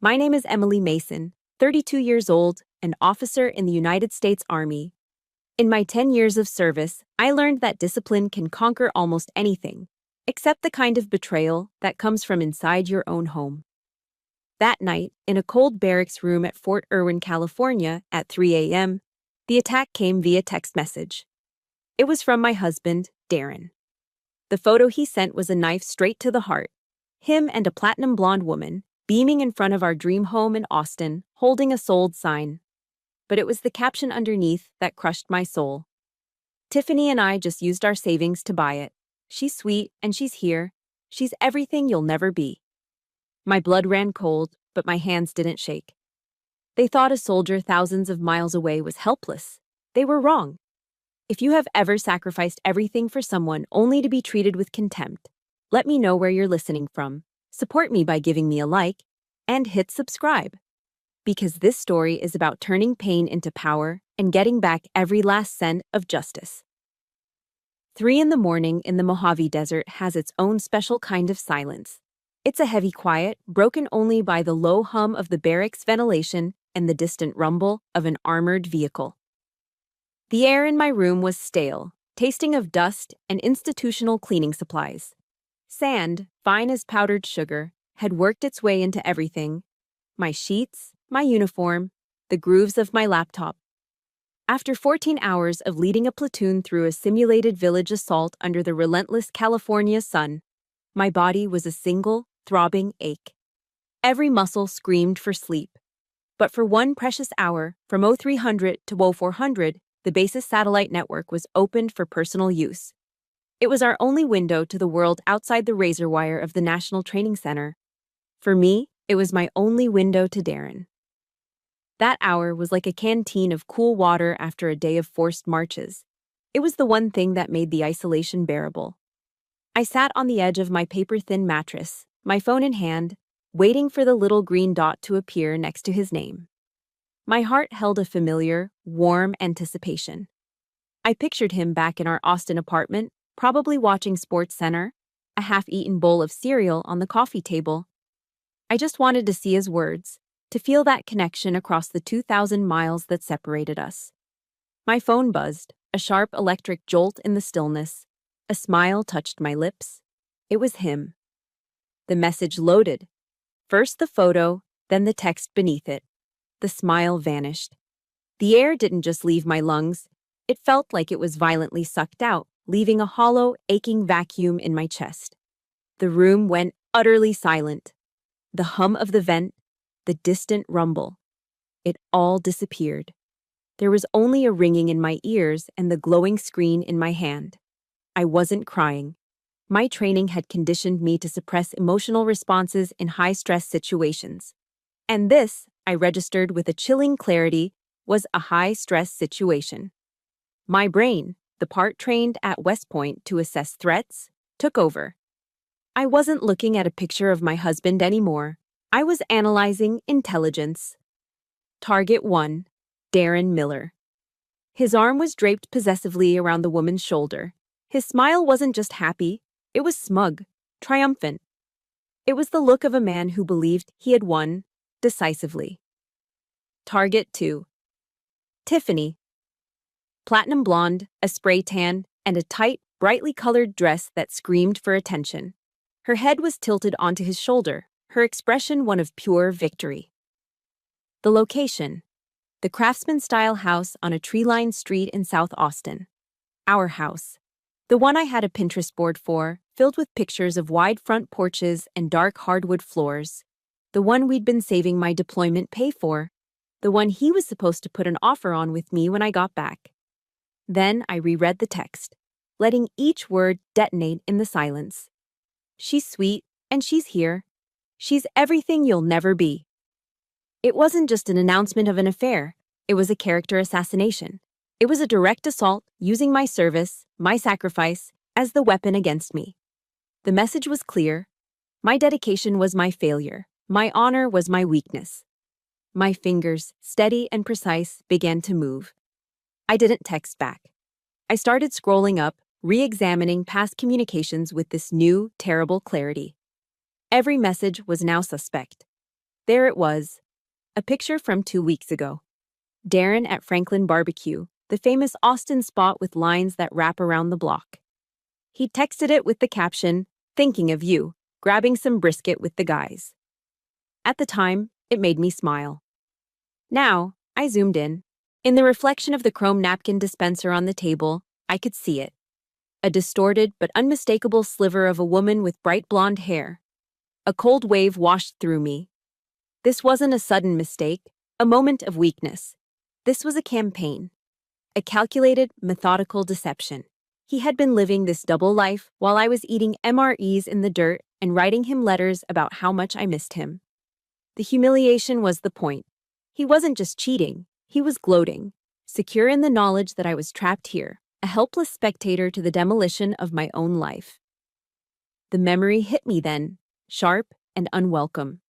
My name is Emily Mason, 32 years old, an officer in the United States Army. In my 10 years of service, I learned that discipline can conquer almost anything, except the kind of betrayal that comes from inside your own home. That night, in a cold barracks room at Fort Irwin, California, at 3 a.m., the attack came via text message. It was from my husband, Darren. The photo he sent was a knife straight to the heart. Him and a platinum blonde woman, beaming in front of our dream home in Austin, holding a sold sign. But it was the caption underneath that crushed my soul. Tiffany and I just used our savings to buy it. She's sweet and she's here. She's everything you'll never be. My blood ran cold, but my hands didn't shake. They thought a soldier thousands of miles away was helpless. They were wrong. If you have ever sacrificed everything for someone only to be treated with contempt, let me know where you're listening from. Support me by giving me a like and hit subscribe. Because this story is about turning pain into power and getting back every last cent of justice. 3 in the morning in the Mojave Desert has its own special kind of silence. It's a heavy quiet, broken only by the low hum of the barracks ventilation and the distant rumble of an armored vehicle. The air in my room was stale, tasting of dust and institutional cleaning supplies. Sand, fine as powdered sugar, had worked its way into everything: my sheets, my uniform, the grooves of my laptop. After 14 hours of leading a platoon through a simulated village assault under the relentless California sun, my body was a single, throbbing ache. Every muscle screamed for sleep. But for one precious hour, from 0300 to 0400, the base's satellite network was opened for personal use. It was our only window to the world outside the razor wire of the National Training Center. For me, it was my only window to Darren. That hour was like a canteen of cool water after a day of forced marches. It was the one thing that made the isolation bearable. I sat on the edge of my paper-thin mattress, my phone in hand, waiting for the little green dot to appear next to his name. My heart held a familiar, warm anticipation. I pictured him back in our Austin apartment, probably watching SportsCenter, a half-eaten bowl of cereal on the coffee table. I just wanted to see his words, to feel that connection across the 2,000 miles that separated us. My phone buzzed, a sharp electric jolt in the stillness. A smile touched my lips. It was him. The message loaded. First the photo, then the text beneath it. The smile vanished. The air didn't just leave my lungs. It felt like it was violently sucked out, leaving a hollow, aching vacuum in my chest. The room went utterly silent. The hum of the vent, the distant rumble. It all disappeared. There was only a ringing in my ears and the glowing screen in my hand. I wasn't crying. My training had conditioned me to suppress emotional responses in high-stress situations. And this, I registered with a chilling clarity, was a high-stress situation. My brain, the part trained at West Point to assess threats, took over. I wasn't looking at a picture of my husband anymore. I was analyzing intelligence. Target 1, Darren Miller. His arm was draped possessively around the woman's shoulder. His smile wasn't just happy, it was smug, triumphant. It was the look of a man who believed he had won, decisively. Target 2. Tiffany. Platinum blonde, a spray tan, and a tight, brightly colored dress that screamed for attention. Her head was tilted onto his shoulder, her expression one of pure victory. The location. The craftsman-style house on a tree-lined street in South Austin. Our house. The one I had a Pinterest board for, filled with pictures of wide front porches and dark hardwood floors. The one we'd been saving my deployment pay for. The one he was supposed to put an offer on with me when I got back. Then I reread the text, letting each word detonate in the silence. She's sweet, and she's here. She's everything you'll never be. It wasn't just an announcement of an affair. It was a character assassination. It was a direct assault using my service, my sacrifice, as the weapon against me. The message was clear. My dedication was my failure. My honor was my weakness. My fingers, steady and precise, began to move. I didn't text back. I started scrolling up, re-examining past communications with this new, terrible clarity. Every message was now suspect. There it was, a picture from 2 weeks ago. Darren at Franklin Barbecue, the famous Austin spot with lines that wrap around the block. He texted it with the caption, "Thinking of you, grabbing some brisket with the guys." At the time, it made me smile. Now, I zoomed in. In the reflection of the chrome napkin dispenser on the table, I could see it. A distorted but unmistakable sliver of a woman with bright blonde hair. A cold wave washed through me. This wasn't a sudden mistake, a moment of weakness. This was a campaign. A calculated, methodical deception. He had been living this double life while I was eating MREs in the dirt and writing him letters about how much I missed him. The humiliation was the point. He wasn't just cheating, he was gloating, secure in the knowledge that I was trapped here, a helpless spectator to the demolition of my own life. The memory hit me then, sharp and unwelcome.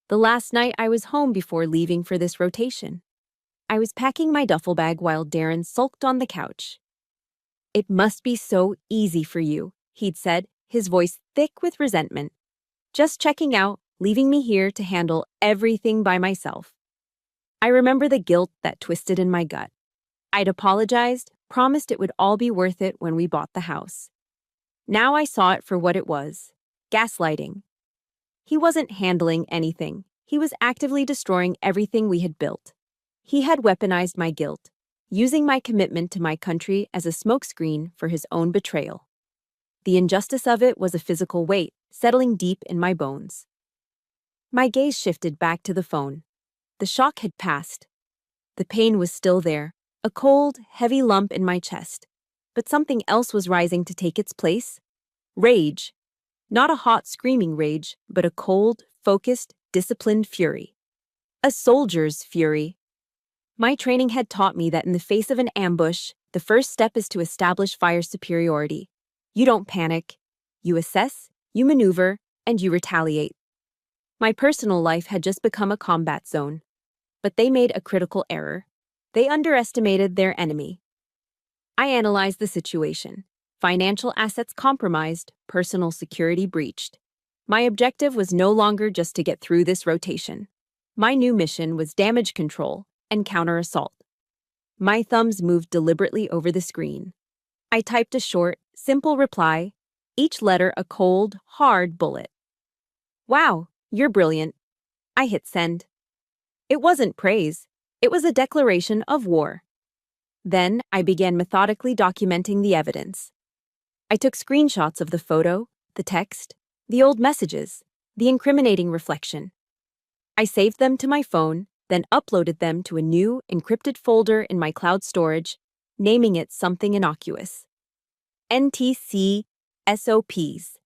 The last night I was home before leaving for this rotation. I was packing my duffel bag while Darren sulked on the couch. "It must be so easy for you," he'd said, his voice thick with resentment. "Just checking out, leaving me here to handle everything by myself." I remember the guilt that twisted in my gut. I'd apologized, promised it would all be worth it when we bought the house. Now I saw it for what it was: gaslighting. He wasn't handling anything. He was actively destroying everything we had built. He had weaponized my guilt, using my commitment to my country as a smokescreen for his own betrayal. The injustice of it was a physical weight, settling deep in my bones. My gaze shifted back to the phone. The shock had passed. The pain was still there, a cold, heavy lump in my chest. But something else was rising to take its place. Rage. Not a hot, screaming rage, but a cold, focused, disciplined fury. A soldier's fury. My training had taught me that in the face of an ambush, the first step is to establish fire superiority. You don't panic. You assess, you maneuver, and you retaliate. My personal life had just become a combat zone. But they made a critical error. They underestimated their enemy. I analyzed the situation. Financial assets compromised, personal security breached. My objective was no longer just to get through this rotation. My new mission was damage control and counter-assault. My thumbs moved deliberately over the screen. I typed a short, simple reply, each letter a cold, hard bullet. "Wow, you're brilliant." I hit send. It wasn't praise. It was a declaration of war. Then I began methodically documenting the evidence. I took screenshots of the photo, the text, the old messages, the incriminating reflection. I saved them to my phone, then uploaded them to a new, encrypted folder in my cloud storage, naming it something innocuous. NTC SOPs.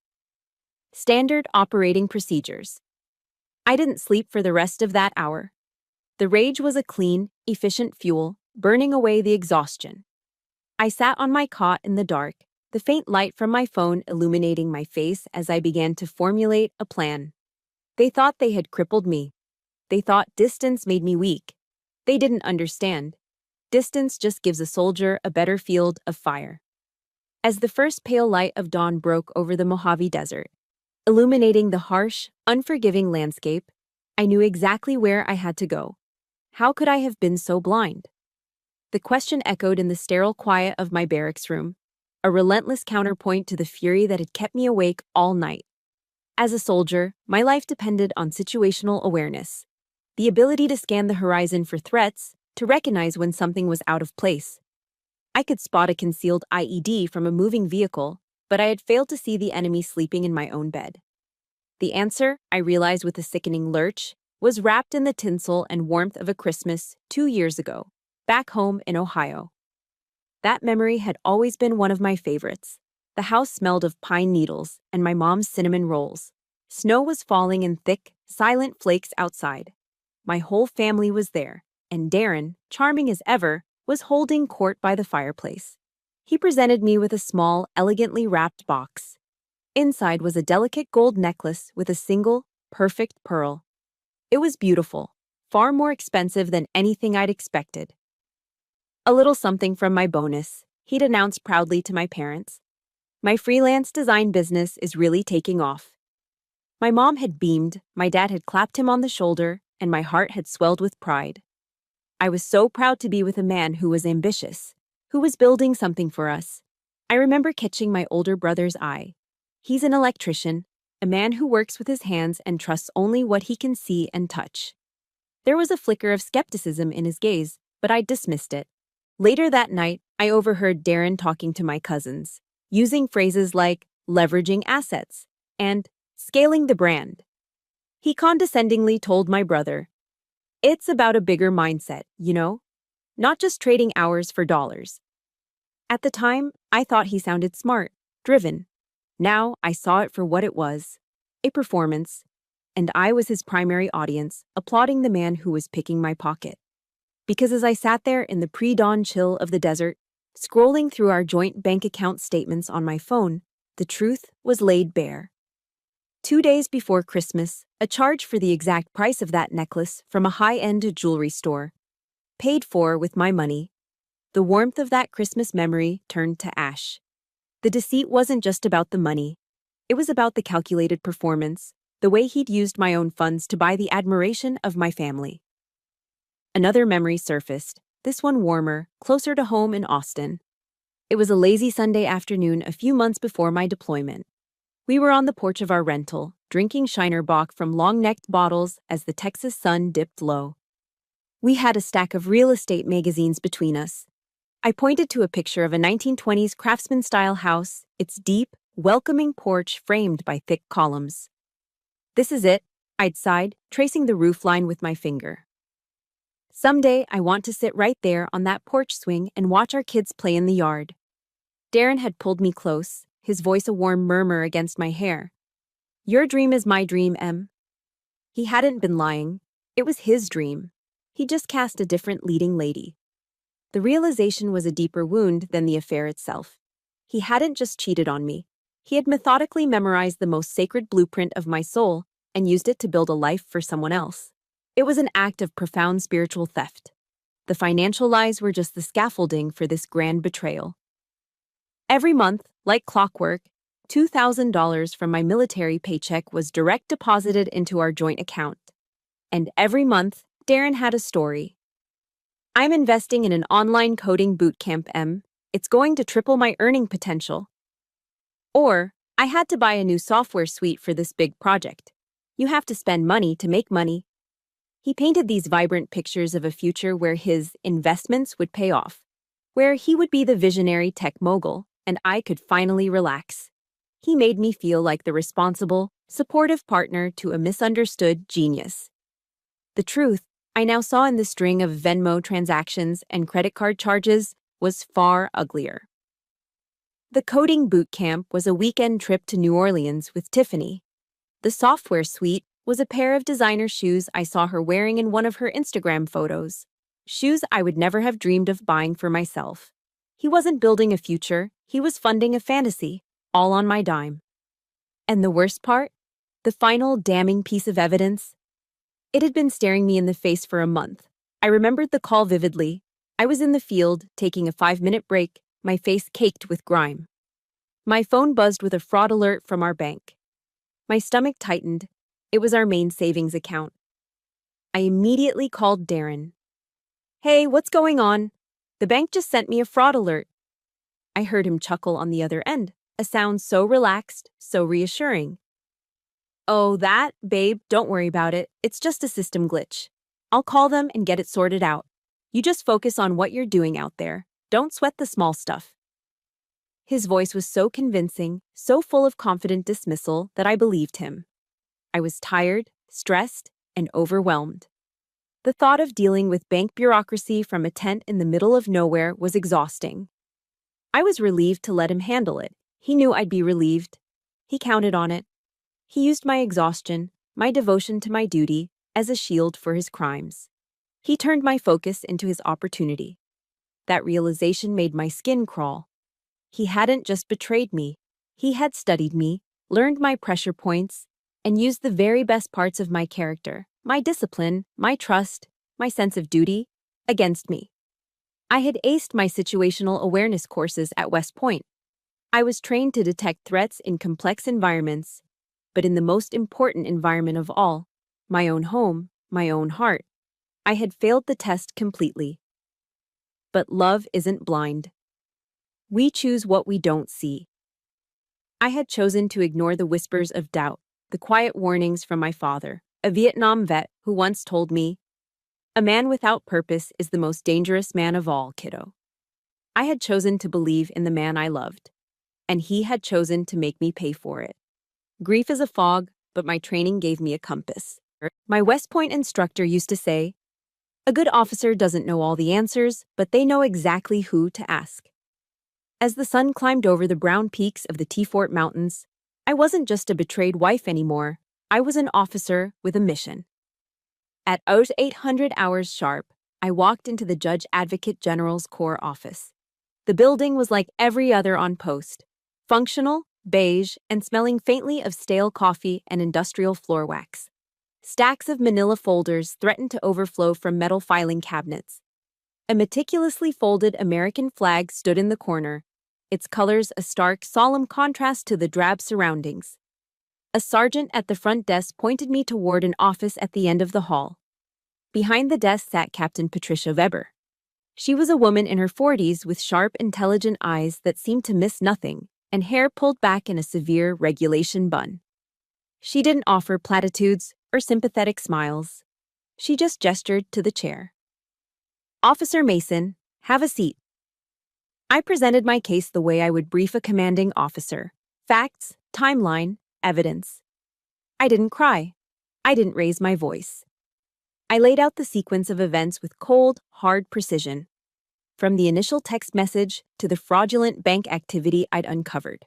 Standard Operating Procedures. I didn't sleep for the rest of that hour. The rage was a clean, efficient fuel, burning away the exhaustion. I sat on my cot in the dark, the faint light from my phone illuminating my face as I began to formulate a plan. They thought they had crippled me. They thought distance made me weak. They didn't understand. Distance just gives a soldier a better field of fire. As the first pale light of dawn broke over the Mojave Desert, illuminating the harsh, unforgiving landscape, I knew exactly where I had to go. How could I have been so blind? The question echoed in the sterile quiet of my barracks room, a relentless counterpoint to the fury that had kept me awake all night. As a soldier, my life depended on situational awareness, the ability to scan the horizon for threats, to recognize when something was out of place. I could spot a concealed IED from a moving vehicle, but I had failed to see the enemy sleeping in my own bed. The answer, I realized with a sickening lurch, was wrapped in the tinsel and warmth of a Christmas 2 years ago, back home in Ohio. That memory had always been one of my favorites. The house smelled of pine needles and my mom's cinnamon rolls. Snow was falling in thick, silent flakes outside. My whole family was there, and Darren, charming as ever, was holding court by the fireplace. He presented me with a small, elegantly wrapped box. Inside was a delicate gold necklace with a single, perfect pearl. It was beautiful, far more expensive than anything I'd expected. "A little something from my bonus," he'd announced proudly to my parents. "My freelance design business is really taking off." My mom had beamed, my dad had clapped him on the shoulder, and my heart had swelled with pride. I was so proud to be with a man who was ambitious, who was building something for us. I remember catching my older brother's eye. He's an electrician, a man who works with his hands and trusts only what he can see and touch. There was a flicker of skepticism in his gaze, but I dismissed it. Later that night, I overheard Darren talking to my cousins, using phrases like leveraging assets and scaling the brand. He condescendingly told my brother, "It's about a bigger mindset, you know? Not just trading hours for dollars." At the time, I thought he sounded smart, driven. Now I saw it for what it was, a performance, and I was his primary audience, applauding the man who was picking my pocket. Because as I sat there in the pre-dawn chill of the desert, scrolling through our joint bank account statements on my phone, the truth was laid bare. 2 days before Christmas, a charge for the exact price of that necklace from a high-end jewelry store. Paid for with my money. The warmth of that Christmas memory turned to ash. The deceit wasn't just about the money. It was about the calculated performance, the way he'd used my own funds to buy the admiration of my family. Another memory surfaced, this one warmer, closer to home in Austin. It was a lazy Sunday afternoon a few months before my deployment. We were on the porch of our rental, drinking Shiner Bock from long-necked bottles as the Texas sun dipped low. We had a stack of real estate magazines between us. I pointed to a picture of a 1920s craftsman-style house, its deep, welcoming porch framed by thick columns. "This is it," I'd sighed, tracing the roofline with my finger. "Someday I want to sit right there on that porch swing and watch our kids play in the yard." Darren had pulled me close, his voice a warm murmur against my hair. "Your dream is my dream, Em." He hadn't been lying. It was his dream. He just cast a different leading lady. The realization was a deeper wound than the affair itself. He hadn't just cheated on me. He had methodically memorized the most sacred blueprint of my soul and used it to build a life for someone else. It was an act of profound spiritual theft. The financial lies were just the scaffolding for this grand betrayal. Every month, like clockwork, $2,000 from my military paycheck was direct deposited into our joint account. And every month, Darren had a story. "I'm investing in an online coding bootcamp, Em. It's going to triple my earning potential." Or, "I had to buy a new software suite for this big project. You have to spend money to make money." He painted these vibrant pictures of a future where his investments would pay off, where he would be the visionary tech mogul, and I could finally relax. He made me feel like the responsible, supportive partner to a misunderstood genius. The truth, I now saw in the string of Venmo transactions and credit card charges, was far uglier. The coding boot camp was a weekend trip to New Orleans with Tiffany. The software suite was a pair of designer shoes I saw her wearing in one of her Instagram photos. Shoes I would never have dreamed of buying for myself. He wasn't building a future, he was funding a fantasy, all on my dime. And the worst part? The final damning piece of evidence? It had been staring me in the face for a month. I remembered the call vividly. I was in the field, taking a 5-minute break, my face caked with grime. My phone buzzed with a fraud alert from our bank. My stomach tightened. It was our main savings account. I immediately called Darren. "Hey, what's going on? The bank just sent me a fraud alert." I heard him chuckle on the other end, a sound so relaxed, so reassuring. "Oh, that, babe, don't worry about it. It's just a system glitch. I'll call them and get it sorted out. You just focus on what you're doing out there. Don't sweat the small stuff." His voice was so convincing, so full of confident dismissal that I believed him. I was tired, stressed, and overwhelmed. The thought of dealing with bank bureaucracy from a tent in the middle of nowhere was exhausting. I was relieved to let him handle it. He knew I'd be relieved. He counted on it. He used my exhaustion, my devotion to my duty, as a shield for his crimes. He turned my focus into his opportunity. That realization made my skin crawl. He hadn't just betrayed me. He had studied me, learned my pressure points, and used the very best parts of my character, my discipline, my trust, my sense of duty, against me. I had aced my situational awareness courses at West Point. I was trained to detect threats in complex environments, but in the most important environment of all, my own home, my own heart. I had failed the test completely. But love isn't blind. We choose what we don't see. I had chosen to ignore the whispers of doubt, the quiet warnings from my father, a Vietnam vet who once told me, "A man without purpose is the most dangerous man of all, kiddo." I had chosen to believe in the man I loved, and he had chosen to make me pay for it. Grief is a fog, but my training gave me a compass. My West Point instructor used to say, "A good officer doesn't know all the answers, but they know exactly who to ask." As the sun climbed over the brown peaks of the T-Fort Mountains, I wasn't just a betrayed wife anymore. I was an officer with a mission. At 800 hours sharp, I walked into the Judge Advocate General's Corps office. The building was like every other on post, functional, beige, and smelling faintly of stale coffee and industrial floor wax. Stacks of manila folders threatened to overflow from metal filing cabinets. A meticulously folded American flag stood in the corner, its colors a stark, solemn contrast to the drab surroundings. A sergeant at the front desk pointed me toward an office at the end of the hall. Behind the desk sat Captain Patricia Weber. She was a woman in her 40s with sharp, intelligent eyes that seemed to miss nothing, and hair pulled back in a severe regulation bun. She didn't offer platitudes or sympathetic smiles. She just gestured to the chair. "Officer Mason, have a seat." I presented my case the way I would brief a commanding officer. Facts, timeline, evidence. I didn't cry. I didn't raise my voice. I laid out the sequence of events with cold, hard precision, from the initial text message to the fraudulent bank activity I'd uncovered.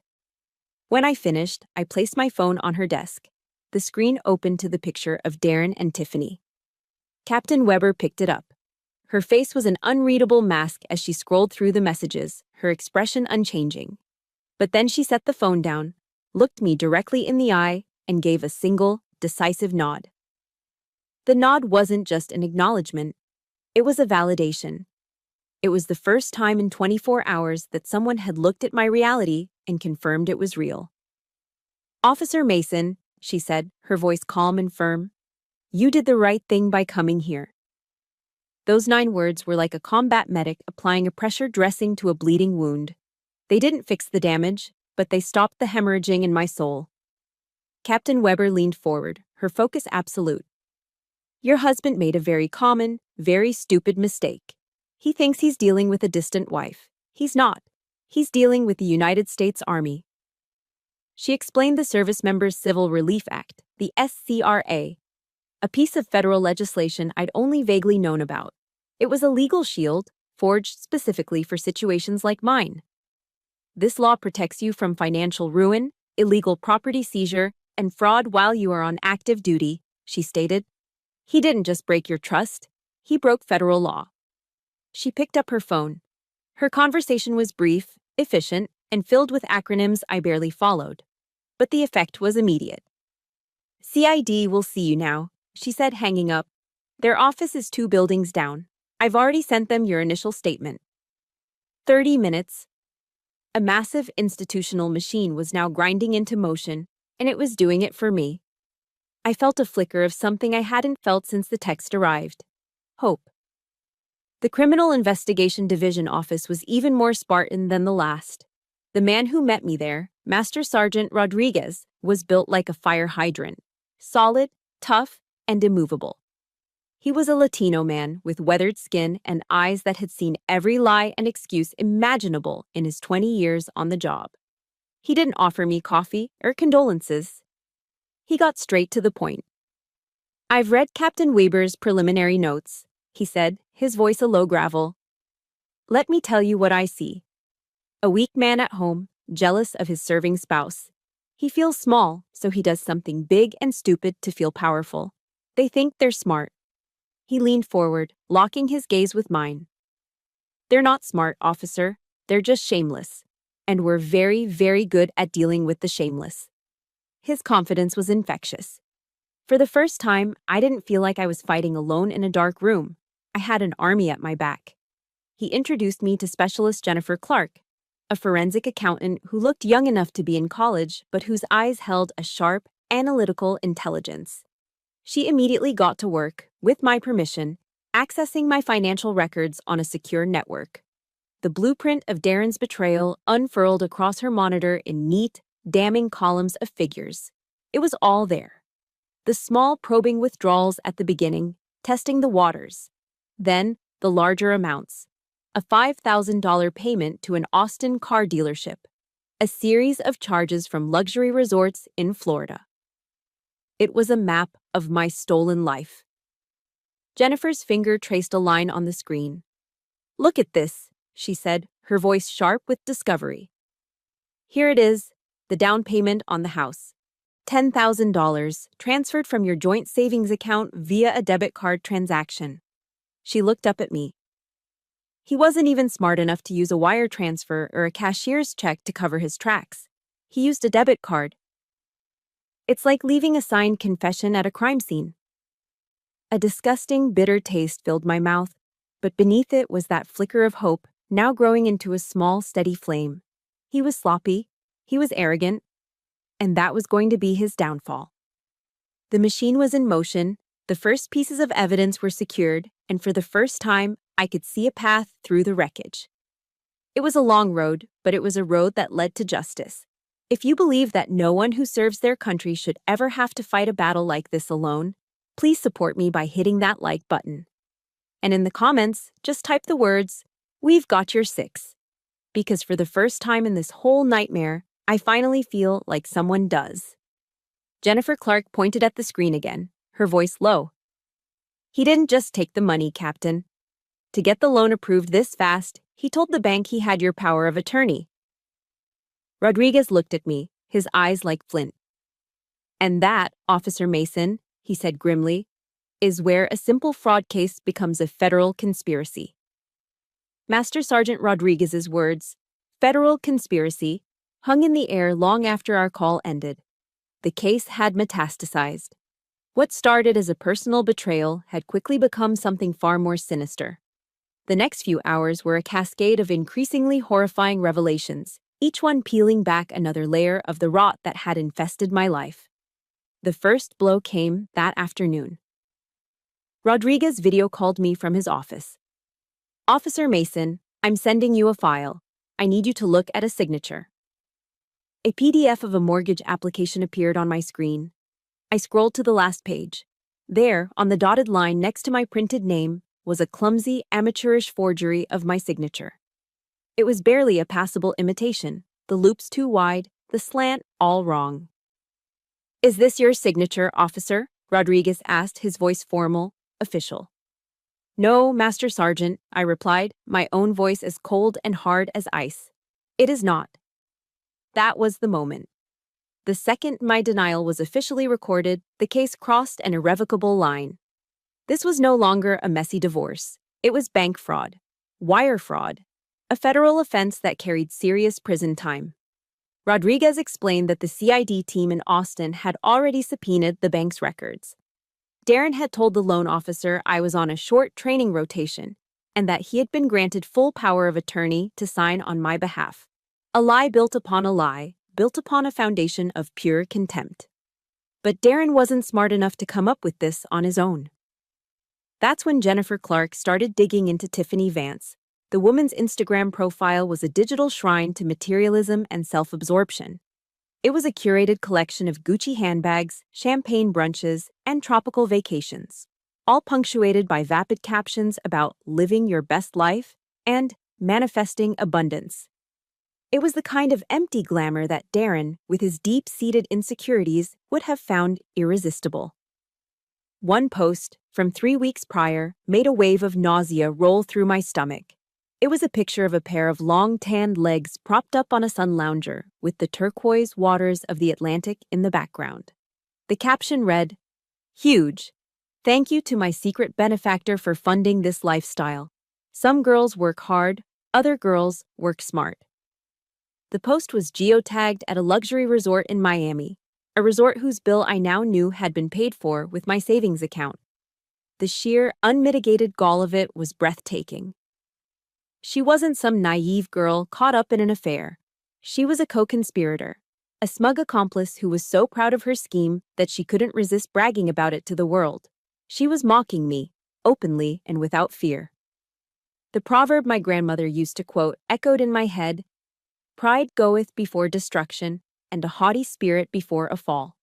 When I finished, I placed my phone on her desk. The screen opened to the picture of Darren and Tiffany. Captain Weber picked it up. Her face was an unreadable mask as she scrolled through the messages, her expression unchanging. But then she set the phone down, looked me directly in the eye, and gave a single, decisive nod. The nod wasn't just an acknowledgement. It was a validation. It was the first time in 24 hours that someone had looked at my reality and confirmed it was real. "Officer Mason," she said, her voice calm and firm, "you did the right thing by coming here." Those 9 words were like a combat medic applying a pressure dressing to a bleeding wound. They didn't fix the damage, but they stopped the hemorrhaging in my soul. Captain Weber leaned forward, her focus absolute. "Your husband made a very common, very stupid mistake. He thinks he's dealing with a distant wife. He's not. He's dealing with the United States Army." She explained the Service Members Civil Relief Act, the SCRA, a piece of federal legislation I'd only vaguely known about. It was a legal shield, forged specifically for situations like mine. "This law protects you from financial ruin, illegal property seizure, and fraud while you are on active duty," she stated. "He didn't just break your trust, he broke federal law." She picked up her phone. Her conversation was brief, efficient, and filled with acronyms I barely followed. But the effect was immediate. "CID will see you now," she said, hanging up. "Their office is 2 buildings down. I've already sent them your initial statement." 30 minutes. A massive institutional machine was now grinding into motion, and it was doing it for me. I felt a flicker of something I hadn't felt since the text arrived. Hope. The Criminal Investigation Division office was even more Spartan than the last. The man who met me there, Master Sergeant Rodriguez, was built like a fire hydrant, solid, tough, and immovable. He was a Latino man with weathered skin and eyes that had seen every lie and excuse imaginable in his 20 years on the job. He didn't offer me coffee or condolences. He got straight to the point. "I've read Captain Weber's preliminary notes," he said, his voice a low gravel. "Let me tell you what I see. A weak man at home, jealous of his serving spouse. He feels small, so he does something big and stupid to feel powerful. They think they're smart." He leaned forward, locking his gaze with mine. "They're not smart, officer. They're just shameless. And we're very, very good at dealing with the shameless." His confidence was infectious. For the first time, I didn't feel like I was fighting alone in a dark room. I had an army at my back. He introduced me to Specialist Jennifer Clark, a forensic accountant who looked young enough to be in college, but whose eyes held a sharp, analytical intelligence. She immediately got to work, with my permission, accessing my financial records on a secure network. The blueprint of Darren's betrayal unfurled across her monitor in neat, damning columns of figures. It was all there. The small probing withdrawals at the beginning, testing the waters. Then, the larger amounts. A $5,000 payment to an Austin car dealership. A series of charges from luxury resorts in Florida. It was a map of my stolen life. Jennifer's finger traced a line on the screen. "Look at this," she said, her voice sharp with discovery. "Here it is, the down payment on the house. $10,000 transferred from your joint savings account via a debit card transaction." She looked up at me. He wasn't even smart enough to use a wire transfer or a cashier's check to cover his tracks. He used a debit card. It's like leaving a signed confession at a crime scene. A disgusting, bitter taste filled my mouth, but beneath it was that flicker of hope, now growing into a small, steady flame. He was sloppy, he was arrogant, and that was going to be his downfall. The machine was in motion, the first pieces of evidence were secured, and for the first time, I could see a path through the wreckage. It was a long road, but it was a road that led to justice. If you believe that no one who serves their country should ever have to fight a battle like this alone, please support me by hitting that like button. And in the comments, just type the words, "We've got your six." Because for the first time in this whole nightmare, I finally feel like someone does. Jennifer Clark pointed at the screen again, her voice low. "He didn't just take the money, Captain. To get the loan approved this fast, he told the bank he had your power of attorney." Rodriguez looked at me, his eyes like flint. "And that, Officer Mason," he said grimly, "is where a simple fraud case becomes a federal conspiracy." Master Sergeant Rodriguez's words, "federal conspiracy," hung in the air long after our call ended. The case had metastasized. What started as a personal betrayal had quickly become something far more sinister. The next few hours were a cascade of increasingly horrifying revelations, each one peeling back another layer of the rot that had infested my life. The first blow came that afternoon. Rodriguez video called me from his office. "Officer Mason, I'm sending you a file. I need you to look at a signature." A PDF of a mortgage application appeared on my screen. I scrolled to the last page. There, on the dotted line next to my printed name, was a clumsy, amateurish forgery of my signature. It was barely a passable imitation, the loops too wide, the slant all wrong. "Is this your signature, officer?" Rodriguez asked, his voice formal, official. "No, Master Sergeant," I replied, my own voice as cold and hard as ice. "It is not." That was the moment. The second my denial was officially recorded, the case crossed an irrevocable line. This was no longer a messy divorce. It was bank fraud, wire fraud, a federal offense that carried serious prison time. Rodriguez explained that the CID team in Austin had already subpoenaed the bank's records. Darren had told the loan officer I was on a short training rotation and that he had been granted full power of attorney to sign on my behalf. A lie built upon a lie, built upon a foundation of pure contempt. But Darren wasn't smart enough to come up with this on his own. That's when Jennifer Clark started digging into Tiffany Vance. The woman's Instagram profile was a digital shrine to materialism and self-absorption. It was a curated collection of Gucci handbags, champagne brunches, and tropical vacations, all punctuated by vapid captions about living your best life and manifesting abundance. It was the kind of empty glamour that Darren, with his deep-seated insecurities, would have found irresistible. One post, from 3 weeks prior, made a wave of nausea roll through my stomach. It was a picture of a pair of long tanned legs propped up on a sun lounger, with the turquoise waters of the Atlantic in the background. The caption read, "Huge. Thank you to my secret benefactor for funding this lifestyle. Some girls work hard, other girls work smart." The post was geotagged at a luxury resort in Miami, a resort whose bill I now knew had been paid for with my savings account. The sheer, unmitigated gall of it was breathtaking. She wasn't some naive girl caught up in an affair. She was a co-conspirator, a a smug accomplice who was so proud of her scheme that she couldn't resist bragging about it to the world. She was mocking me, openly and without fear. The proverb my grandmother used to quote echoed in my head: "Pride goeth before destruction, and a haughty spirit before a fall."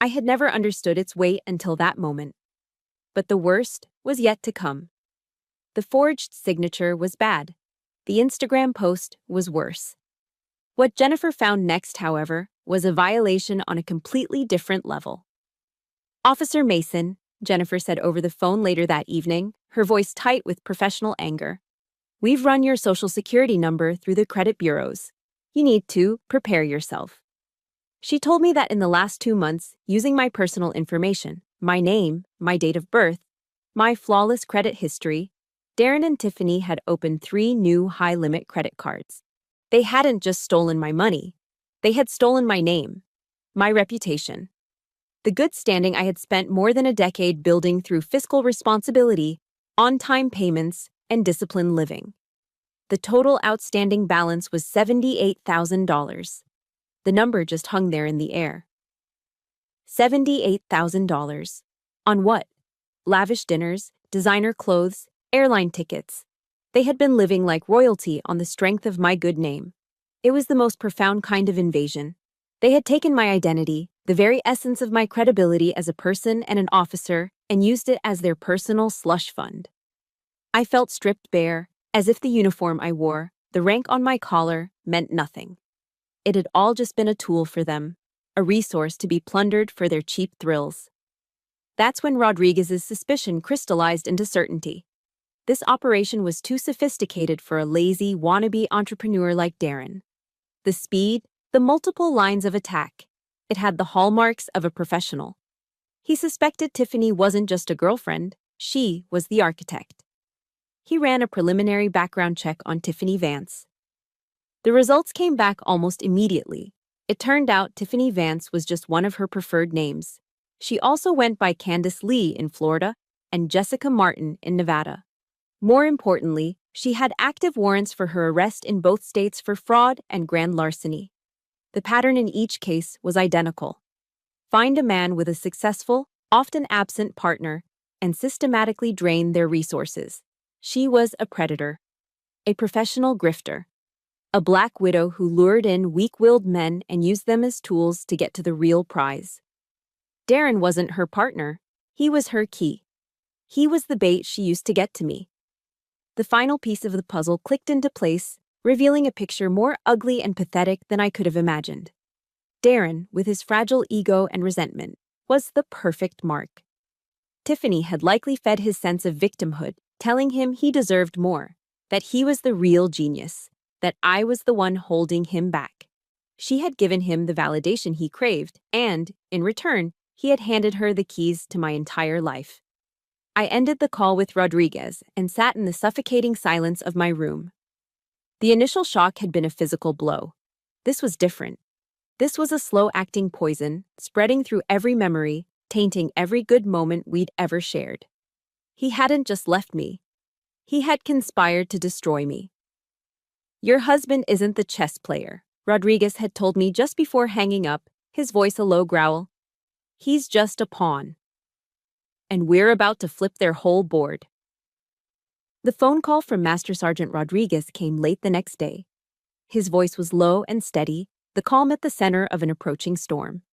I had never understood its weight until that moment. But the worst was yet to come. The forged signature was bad. The Instagram post was worse. What Jennifer found next, however, was a violation on a completely different level. "Officer Mason," Jennifer said over the phone later that evening, her voice tight with professional anger, "we've run your social security number through the credit bureaus. You need to prepare yourself." She told me that in the last 2 months, using my personal information, my name, my date of birth, my flawless credit history, Darren and Tiffany had opened 3 new high-limit credit cards. They hadn't just stolen my money. They had stolen my name, my reputation, the good standing I had spent more than a decade building through fiscal responsibility, on-time payments, and disciplined living. The total outstanding balance was $78,000. The number just hung there in the air. $78,000. On what? Lavish dinners, designer clothes, airline tickets. They had been living like royalty on the strength of my good name. It was the most profound kind of invasion. They had taken my identity, the very essence of my credibility as a person and an officer, and used it as their personal slush fund. I felt stripped bare, as if the uniform I wore, the rank on my collar, meant nothing. It had all just been a tool for them, a resource to be plundered for their cheap thrills. That's when Rodriguez's suspicion crystallized into certainty. This operation was too sophisticated for a lazy, wannabe entrepreneur like Darren. The speed, the multiple lines of attack. It had the hallmarks of a professional. He suspected Tiffany wasn't just a girlfriend, she was the architect. He ran a preliminary background check on Tiffany Vance. The results came back almost immediately. It turned out Tiffany Vance was just one of her preferred names. She also went by Candace Lee in Florida and Jessica Martin in Nevada. More importantly, she had active warrants for her arrest in both states for fraud and grand larceny. The pattern in each case was identical. Find a man with a successful, often absent partner, and systematically drain their resources. She was a predator, a professional grifter, a black widow who lured in weak-willed men and used them as tools to get to the real prize. Darren wasn't her partner, he was her key. He was the bait she used to get to me. The final piece of the puzzle clicked into place, revealing a picture more ugly and pathetic than I could have imagined. Darren, with his fragile ego and resentment, was the perfect mark. Tiffany had likely fed his sense of victimhood, telling him he deserved more, that he was the real genius, that I was the one holding him back. She had given him the validation he craved, and, in return, he had handed her the keys to my entire life. I ended the call with Rodriguez and sat in the suffocating silence of my room. The initial shock had been a physical blow. This was different. This was a slow-acting poison, spreading through every memory, tainting every good moment we'd ever shared. He hadn't just left me. He had conspired to destroy me. "Your husband isn't the chess player," Rodriguez had told me just before hanging up, his voice a low growl. "He's just a pawn. And we're about to flip their whole board." The phone call from Master Sergeant Rodriguez came late the next day. His voice was low and steady, the calm at the center of an approaching storm.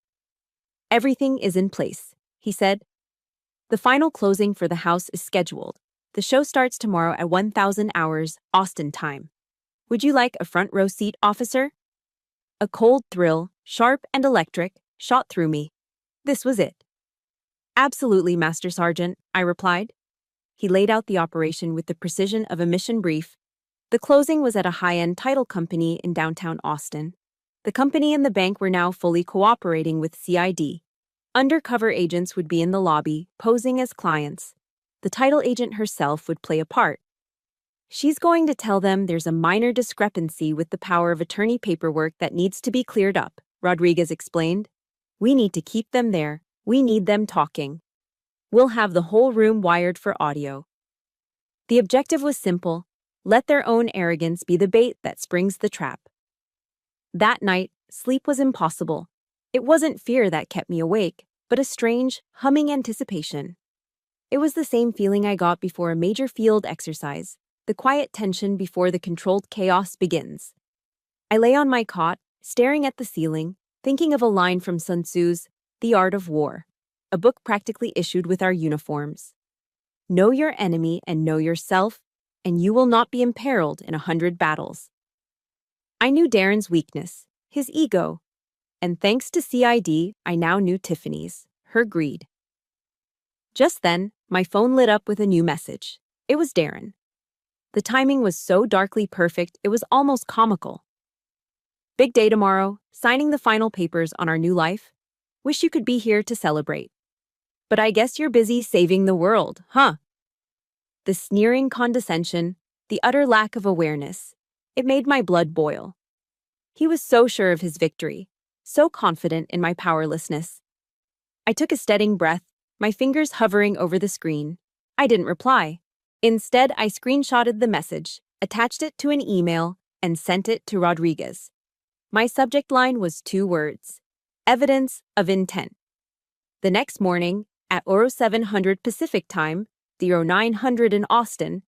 "Everything is in place," he said. "The final closing for the house is scheduled. The show starts tomorrow at 1000 hours, Austin time. Would you like a front row seat, officer?" A cold thrill, sharp and electric, shot through me. This was it. "Absolutely, Master Sergeant," I replied. He laid out the operation with the precision of a mission brief. The closing was at a high-end title company in downtown Austin. The company and the bank were now fully cooperating with CID. Undercover agents would be in the lobby, posing as clients. The title agent herself would play a part. "She's going to tell them there's a minor discrepancy with the power of attorney paperwork that needs to be cleared up," Rodriguez explained. "We need to keep them there. We need them talking. We'll have the whole room wired for audio." The objective was simple: let their own arrogance be the bait that springs the trap. That night, sleep was impossible. It wasn't fear that kept me awake, but a strange, humming anticipation. It was the same feeling I got before a major field exercise, the quiet tension before the controlled chaos begins. I lay on my cot, staring at the ceiling, thinking of a line from Sun Tzu's The Art of War, a book practically issued with our uniforms. Know your enemy and know yourself, and you will not be imperiled in 100 battles. I knew Darren's weakness, his ego, and thanks to CID, I now knew Tiffany's, her greed. Just then, my phone lit up with a new message. It was Darren. The timing was so darkly perfect, it was almost comical. Big day tomorrow, signing the final papers on our new life. Wish you could be here to celebrate. But I guess you're busy saving the world, huh? The sneering condescension, the utter lack of awareness, it made my blood boil. He was so sure of his victory, so confident in my powerlessness. I took a steadying breath, my fingers hovering over the screen. I didn't reply. Instead, I screenshotted the message, attached it to an email, and sent it to Rodriguez. My subject line was 2 words: evidence of intent. The next morning, at 0700 Pacific Time, 0900 in Austin,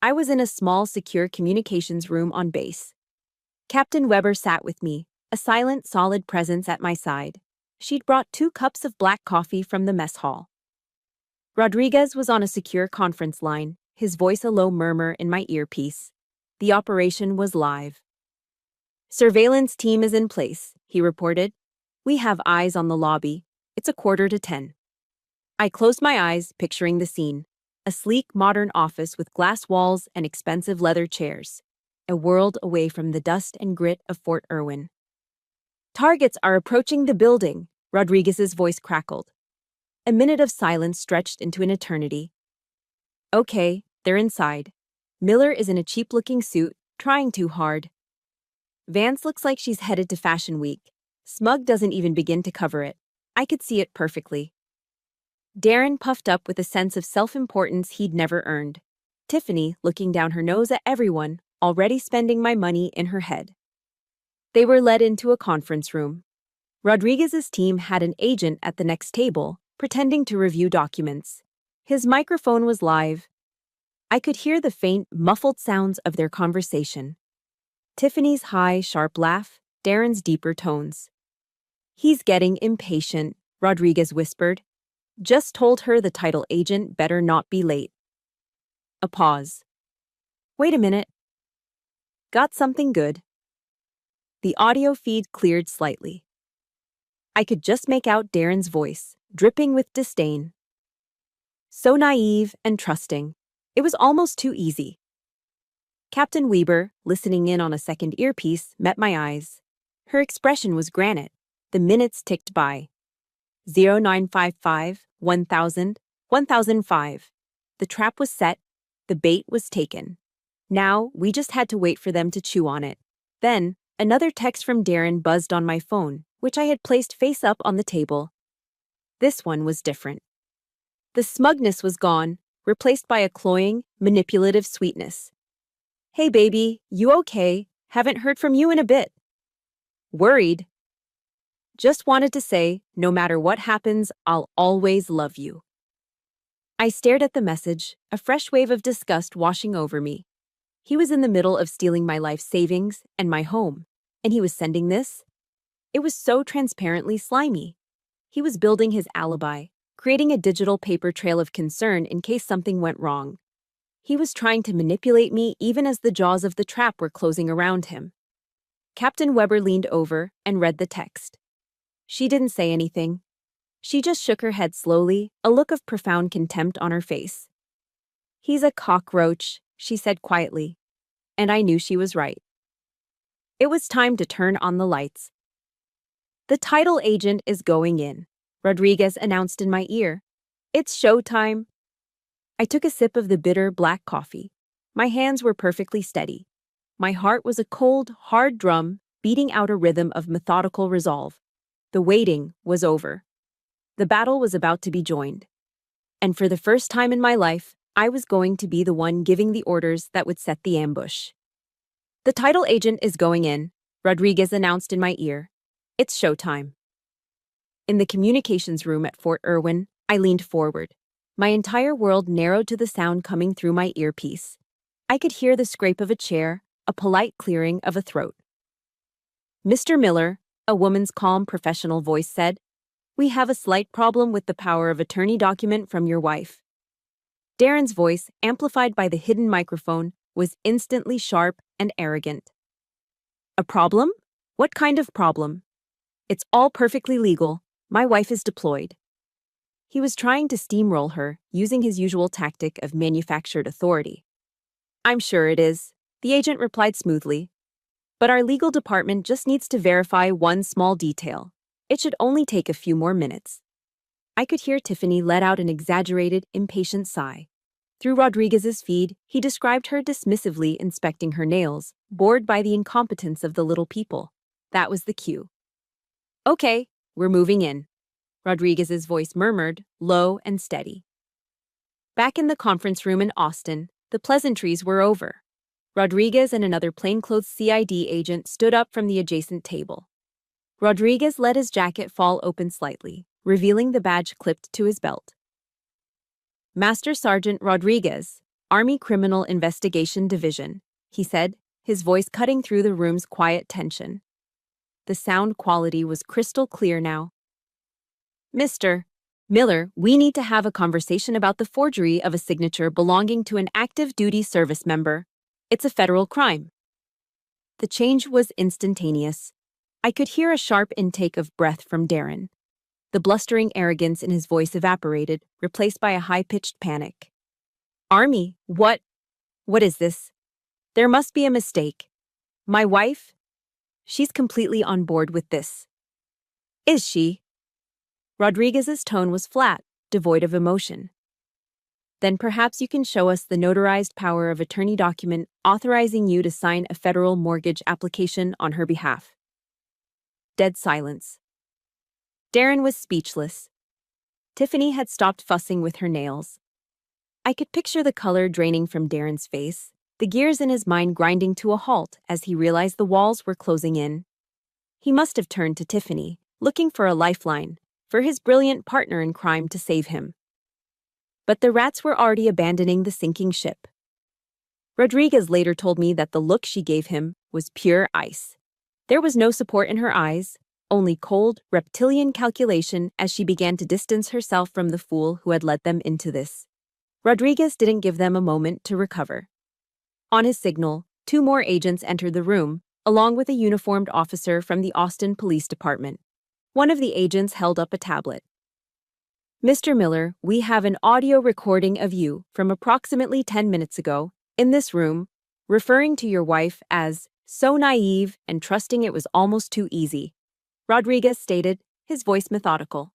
I was in a small, secure communications room on base. Captain Weber sat with me, a silent, solid presence at my side. She'd brought 2 cups of black coffee from the mess hall. Rodriguez was on a secure conference line, his voice a low murmur in my earpiece. The operation was live. Surveillance team is in place, he reported. We have eyes on the lobby. It's 9:45. I closed my eyes, picturing the scene. A sleek, modern office with glass walls and expensive leather chairs. A world away from the dust and grit of Fort Irwin. Targets are approaching the building, Rodriguez's voice crackled. A minute of silence stretched into an eternity. Okay, they're inside. Miller is in a cheap-looking suit, trying too hard. Vance looks like she's headed to Fashion Week. Smug doesn't even begin to cover it. I could see it perfectly. Darren puffed up with a sense of self-importance he'd never earned. Tiffany looking down her nose at everyone, already spending my money in her head. They were led into a conference room. Rodriguez's team had an agent at the next table, pretending to review documents. His microphone was live. I could hear the faint, muffled sounds of their conversation. Tiffany's high, sharp laugh, Darren's deeper tones. He's getting impatient, Rodriguez whispered. Just told her the title agent better not be late. A pause. Wait a minute. Got something good. The audio feed cleared slightly. I could just make out Darren's voice, dripping with disdain. So naive and trusting. It was almost too easy. Captain Weber, listening in on a second earpiece, met my eyes. Her expression was granite. The minutes ticked by. 0955, 1000, 1005. The trap was set. The bait was taken. Now, we just had to wait for them to chew on it. Then, another text from Darren buzzed on my phone, which I had placed face up on the table. This one was different. The smugness was gone, replaced by a cloying, manipulative sweetness. Hey baby, you okay? Haven't heard from you in a bit. Worried. Just wanted to say, no matter what happens, I'll always love you. I stared at the message, a fresh wave of disgust washing over me. He was in the middle of stealing my life savings and my home, and he was sending this? It was so transparently slimy. He was building his alibi, creating a digital paper trail of concern in case something went wrong. He was trying to manipulate me even as the jaws of the trap were closing around him. Captain Weber leaned over and read the text. She didn't say anything. She just shook her head slowly, a look of profound contempt on her face. He's a cockroach, she said quietly. And I knew she was right. It was time to turn on the lights. The title agent is going in, Rodriguez announced in my ear. It's showtime. I took a sip of the bitter black coffee. My hands were perfectly steady. My heart was a cold, hard drum, beating out a rhythm of methodical resolve. The waiting was over. The battle was about to be joined. And for the first time in my life, I was going to be the one giving the orders that would set the ambush. The title agent is going in, Rodriguez announced in my ear. It's showtime. In the communications room at Fort Irwin, I leaned forward. My entire world narrowed to the sound coming through my earpiece. I could hear the scrape of a chair, a polite clearing of a throat. "Mr. Miller," a woman's calm professional voice said, "we have a slight problem with the power of attorney document from your wife." Darren's voice, amplified by the hidden microphone, was instantly sharp and arrogant. "A problem? What kind of problem?" "It's all perfectly legal. My wife is deployed." He was trying to steamroll her, using his usual tactic of manufactured authority. "I'm sure it is," the agent replied smoothly. "But our legal department just needs to verify one small detail. It should only take a few more minutes." I could hear Tiffany let out an exaggerated, impatient sigh. Through Rodriguez's feed, he described her dismissively inspecting her nails, bored by the incompetence of the little people. That was the cue. "Okay, we're moving in," Rodriguez's voice murmured, low and steady. Back in the conference room in Austin, the pleasantries were over. Rodriguez and another plainclothes CID agent stood up from the adjacent table. Rodriguez let his jacket fall open slightly, revealing the badge clipped to his belt. "Master Sergeant Rodriguez, Army Criminal Investigation Division," he said, his voice cutting through the room's quiet tension. The sound quality was crystal clear now. "Mr. Miller, we need to have a conversation about the forgery of a signature belonging to an active duty service member. It's a federal crime." The change was instantaneous. I could hear a sharp intake of breath from Darren. The blustering arrogance in his voice evaporated, replaced by a high-pitched panic. "Army, what is this? There must be a mistake. My wife? She's completely on board with this." "Is she?" Rodriguez's tone was flat, devoid of emotion. "Then perhaps you can show us the notarized power of attorney document authorizing you to sign a federal mortgage application on her behalf." Dead silence. Darren was speechless. Tiffany had stopped fussing with her nails. I could picture the color draining from Darren's face, the gears in his mind grinding to a halt as he realized the walls were closing in. He must have turned to Tiffany, looking for a lifeline, for his brilliant partner in crime to save him. But the rats were already abandoning the sinking ship. Rodriguez later told me that the look she gave him was pure ice. There was no support in her eyes, only cold, reptilian calculation as she began to distance herself from the fool who had led them into this. Rodriguez didn't give them a moment to recover. On his signal, 2 more agents entered the room, along with a uniformed officer from the Austin Police Department. One of the agents held up a tablet. "Mr. Miller, we have an audio recording of you from approximately 10 minutes ago, in this room, referring to your wife as so naive and trusting it was almost too easy," Rodriguez stated, his voice methodical.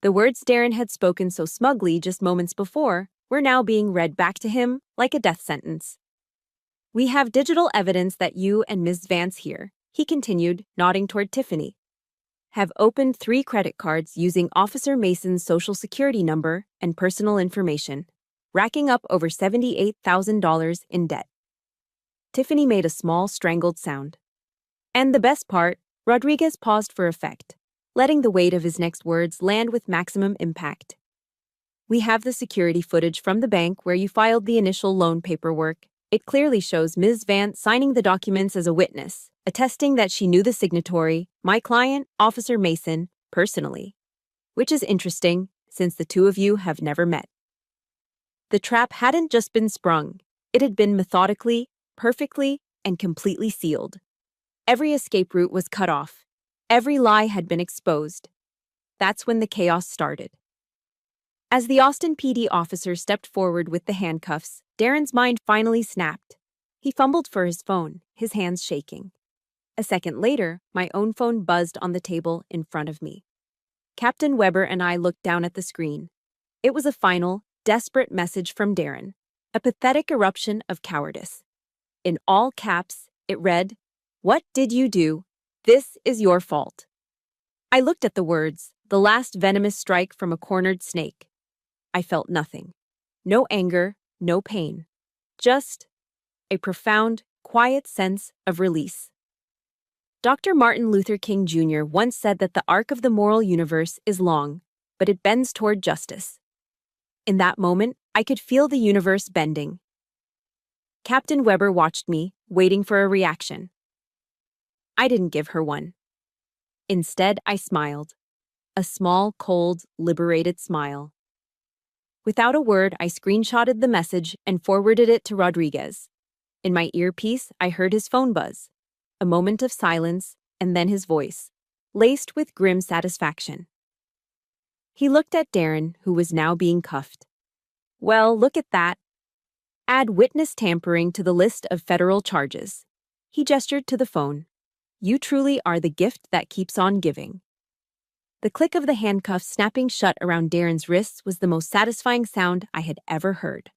The words Darren had spoken so smugly just moments before were now being read back to him like a death sentence. "We have digital evidence that you and Ms. Vance here," he continued, nodding toward Tiffany, "have opened 3 credit cards using Officer Mason's social security number and personal information, racking up over $78,000 in debt." Tiffany made a small, strangled sound. And the best part, Rodriguez paused for effect, letting the weight of his next words land with maximum impact. "We have the security footage from the bank where you filed the initial loan paperwork. It clearly shows Ms. Vance signing the documents as a witness, attesting that she knew the signatory, my client, Officer Mason, personally. Which is interesting, since the 2 of you have never met." The trap hadn't just been sprung, it had been methodically, perfectly, and completely sealed. Every escape route was cut off. Every lie had been exposed. That's when the chaos started. As the Austin PD officer stepped forward with the handcuffs, Darren's mind finally snapped. He fumbled for his phone, his hands shaking. A second later, my own phone buzzed on the table in front of me. Captain Weber and I looked down at the screen. It was a final, desperate message from Darren, a pathetic eruption of cowardice. In all caps, it read, "What did you do? This is your fault." I looked at the words, the last venomous strike from a cornered snake. I felt nothing. No anger, no pain. Just a profound, quiet sense of release. Dr. Martin Luther King Jr. once said that the arc of the moral universe is long, but it bends toward justice. In that moment, I could feel the universe bending. Captain Weber watched me, waiting for a reaction. I didn't give her one. Instead, I smiled. A small, cold, liberated smile. Without a word, I screenshotted the message and forwarded it to Rodriguez. In my earpiece, I heard his phone buzz. A moment of silence, and then his voice, laced with grim satisfaction. He looked at Darren, who was now being cuffed. Well, look at that. Add witness tampering to the list of federal charges. He gestured to the phone. You truly are the gift that keeps on giving. The click of the handcuffs snapping shut around Darren's wrists was the most satisfying sound I had ever heard.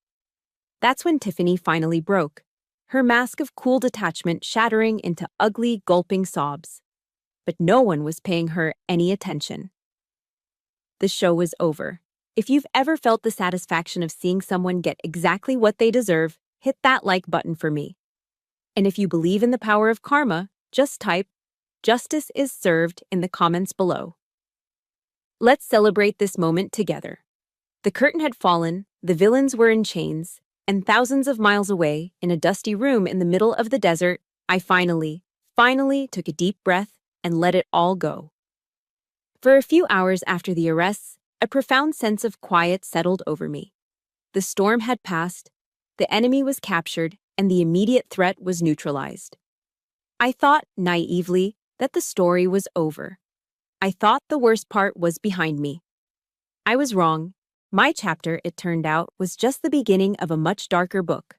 That's when Tiffany finally broke, her mask of cool detachment shattering into ugly, gulping sobs. But no one was paying her any attention. The show was over. If you've ever felt the satisfaction of seeing someone get exactly what they deserve, hit that like button for me. And if you believe in the power of karma, just type, "Justice is served" in the comments below. Let's celebrate this moment together. The curtain had fallen, the villains were in chains, and thousands of miles away, in a dusty room in the middle of the desert, I finally took a deep breath and let it all go. For a few hours after the arrests, a profound sense of quiet settled over me. The storm had passed, the enemy was captured, and the immediate threat was neutralized. I thought, naively, that the story was over. I thought the worst part was behind me. I was wrong. My chapter, it turned out, was just the beginning of a much darker book.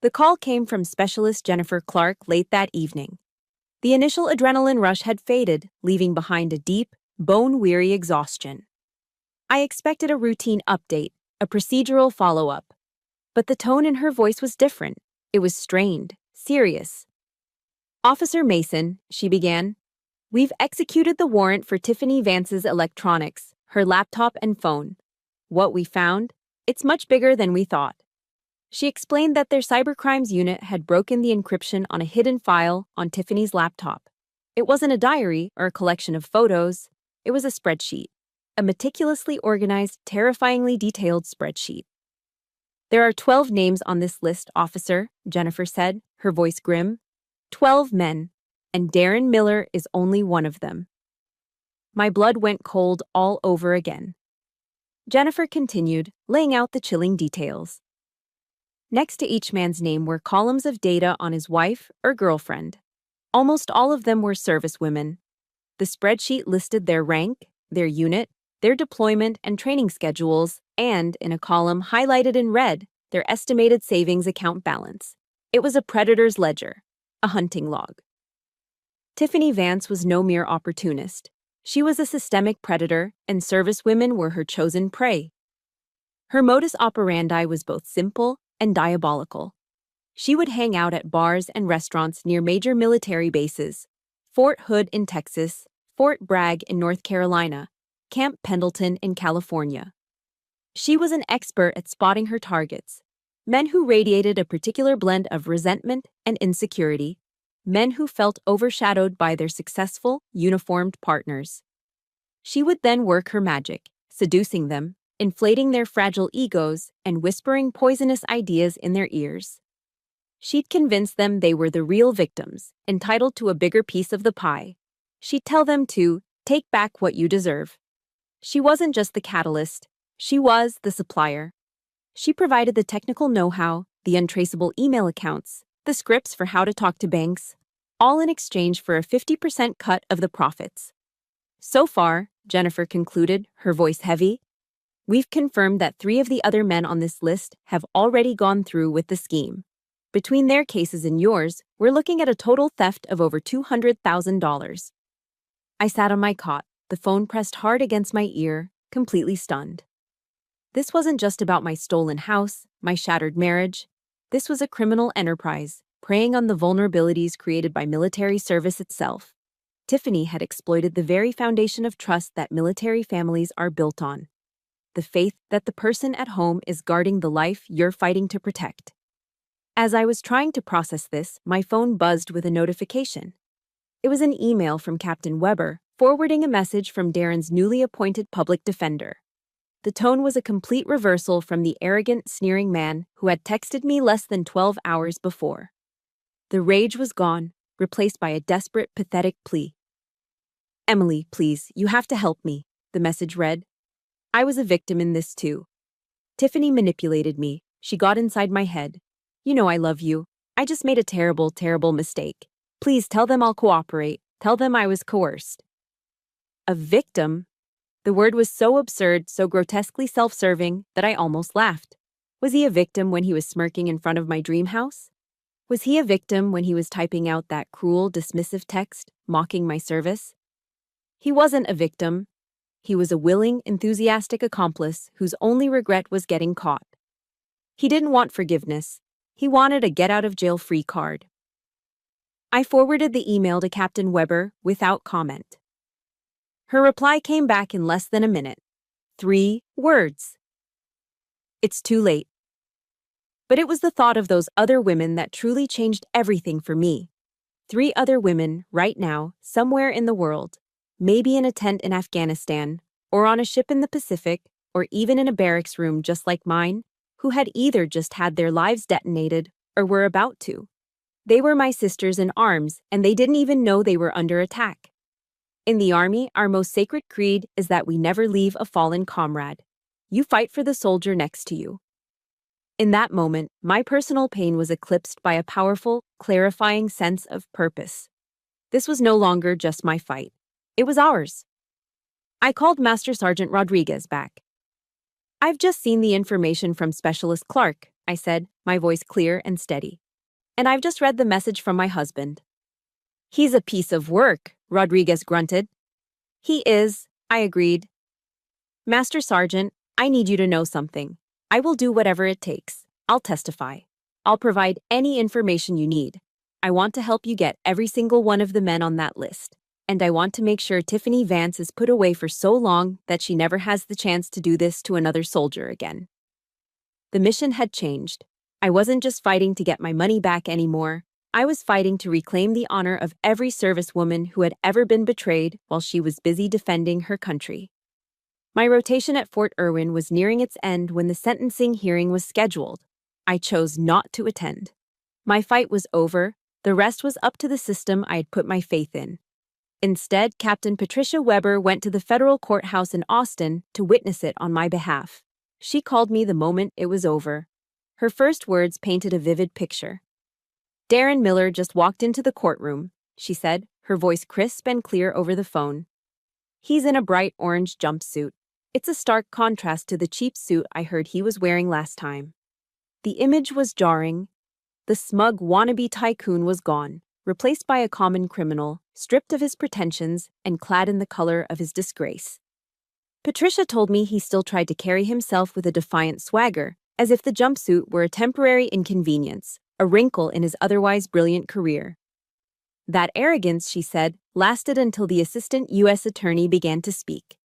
The call came from specialist Jennifer Clark late that evening. The initial adrenaline rush had faded, leaving behind a deep, bone-weary exhaustion. I expected a routine update, a procedural follow-up. But the tone in her voice was different. It was strained, serious. "Officer Mason," she began, "we've executed the warrant for Tiffany Vance's electronics, her laptop and phone. What we found? It's much bigger than we thought." She explained that their cybercrimes unit had broken the encryption on a hidden file on Tiffany's laptop. It wasn't a diary or a collection of photos. It was a spreadsheet. A meticulously organized, terrifyingly detailed spreadsheet. "There are 12 names on this list, officer," Jennifer said, her voice grim. 12 men, and Darren Miller is only one of them. My blood went cold all over again. Jennifer continued, laying out the chilling details. Next to each man's name were columns of data on his wife or girlfriend. Almost all of them were servicewomen. The spreadsheet listed their rank, their unit, their deployment and training schedules, and, in a column highlighted in red, their estimated savings account balance. It was a predator's ledger, a hunting log. Tiffany Vance was no mere opportunist. She was a systemic predator, and servicewomen were her chosen prey. Her modus operandi was both simple and diabolical. She would hang out at bars and restaurants near major military bases: Fort Hood in Texas, Fort Bragg in North Carolina, Camp Pendleton in California. She was an expert at spotting her targets, men who radiated a particular blend of resentment and insecurity, men who felt overshadowed by their successful, uniformed partners. She would then work her magic, seducing them, inflating their fragile egos, and whispering poisonous ideas in their ears. She'd convince them they were the real victims, entitled to a bigger piece of the pie. She'd tell them to take back what you deserve. She wasn't just the catalyst, she was the supplier. She provided the technical know-how, the untraceable email accounts, the scripts for how to talk to banks, all in exchange for a 50% cut of the profits. So far, Jennifer concluded, her voice heavy, we've confirmed that 3 of the other men on this list have already gone through with the scheme. Between their cases and yours, we're looking at a total theft of over $200,000. I sat on my cot, the phone pressed hard against my ear, completely stunned. This wasn't just about my stolen house, my shattered marriage. This was a criminal enterprise, preying on the vulnerabilities created by military service itself. Tiffany had exploited the very foundation of trust that military families are built on. The faith that the person at home is guarding the life you're fighting to protect. As I was trying to process this, my phone buzzed with a notification. It was an email from Captain Weber, forwarding a message from Darren's newly appointed public defender. The tone was a complete reversal from the arrogant, sneering man who had texted me less than 12 hours before. The rage was gone, replaced by a desperate, pathetic plea. "Emily, please, you have to help me," the message read. "I was a victim in this too. Tiffany manipulated me. She got inside my head. You know I love you. I just made a terrible, terrible mistake. Please tell them I'll cooperate. Tell them I was coerced." A victim? The word was so absurd, so grotesquely self-serving, that I almost laughed. Was he a victim when he was smirking in front of my dream house? Was he a victim when he was typing out that cruel, dismissive text, mocking my service? He wasn't a victim. He was a willing, enthusiastic accomplice whose only regret was getting caught. He didn't want forgiveness. He wanted a get-out-of-jail-free card. I forwarded the email to Captain Weber without comment. Her reply came back in less than a minute. 3 words. "It's too late." But it was the thought of those other women that truly changed everything for me. 3 other women, right now, somewhere in the world, maybe in a tent in Afghanistan, or on a ship in the Pacific, or even in a barracks room just like mine, who had either just had their lives detonated or were about to. They were my sisters in arms, and they didn't even know they were under attack. In the Army, our most sacred creed is that we never leave a fallen comrade. You fight for the soldier next to you. In that moment, my personal pain was eclipsed by a powerful, clarifying sense of purpose. This was no longer just my fight. It was ours. I called Master Sergeant Rodriguez back. "I've just seen the information from Specialist Clark," I said, my voice clear and steady. "And I've just read the message from my husband." "He's a piece of work," Rodriguez grunted. "He is," I agreed. "Master Sergeant, I need you to know something. I will do whatever it takes. I'll testify. I'll provide any information you need. I want to help you get every single one of the men on that list. And I want to make sure Tiffany Vance is put away for so long that she never has the chance to do this to another soldier again." The mission had changed. I wasn't just fighting to get my money back anymore. I was fighting to reclaim the honor of every servicewoman who had ever been betrayed while she was busy defending her country. My rotation at Fort Irwin was nearing its end when the sentencing hearing was scheduled. I chose not to attend. My fight was over. The rest was up to the system I had put my faith in. Instead, Captain Patricia Weber went to the federal courthouse in Austin to witness it on my behalf. She called me the moment it was over. Her first words painted a vivid picture. "Darren Miller just walked into the courtroom," she said, her voice crisp and clear over the phone. "He's in a bright orange jumpsuit. It's a stark contrast to the cheap suit I heard he was wearing last time." The image was jarring. The smug wannabe tycoon was gone, replaced by a common criminal, stripped of his pretensions and clad in the color of his disgrace. Patricia told me he still tried to carry himself with a defiant swagger, as if the jumpsuit were a temporary inconvenience, a wrinkle in his otherwise brilliant career. That arrogance, she said, lasted until the assistant U.S. attorney began to speak.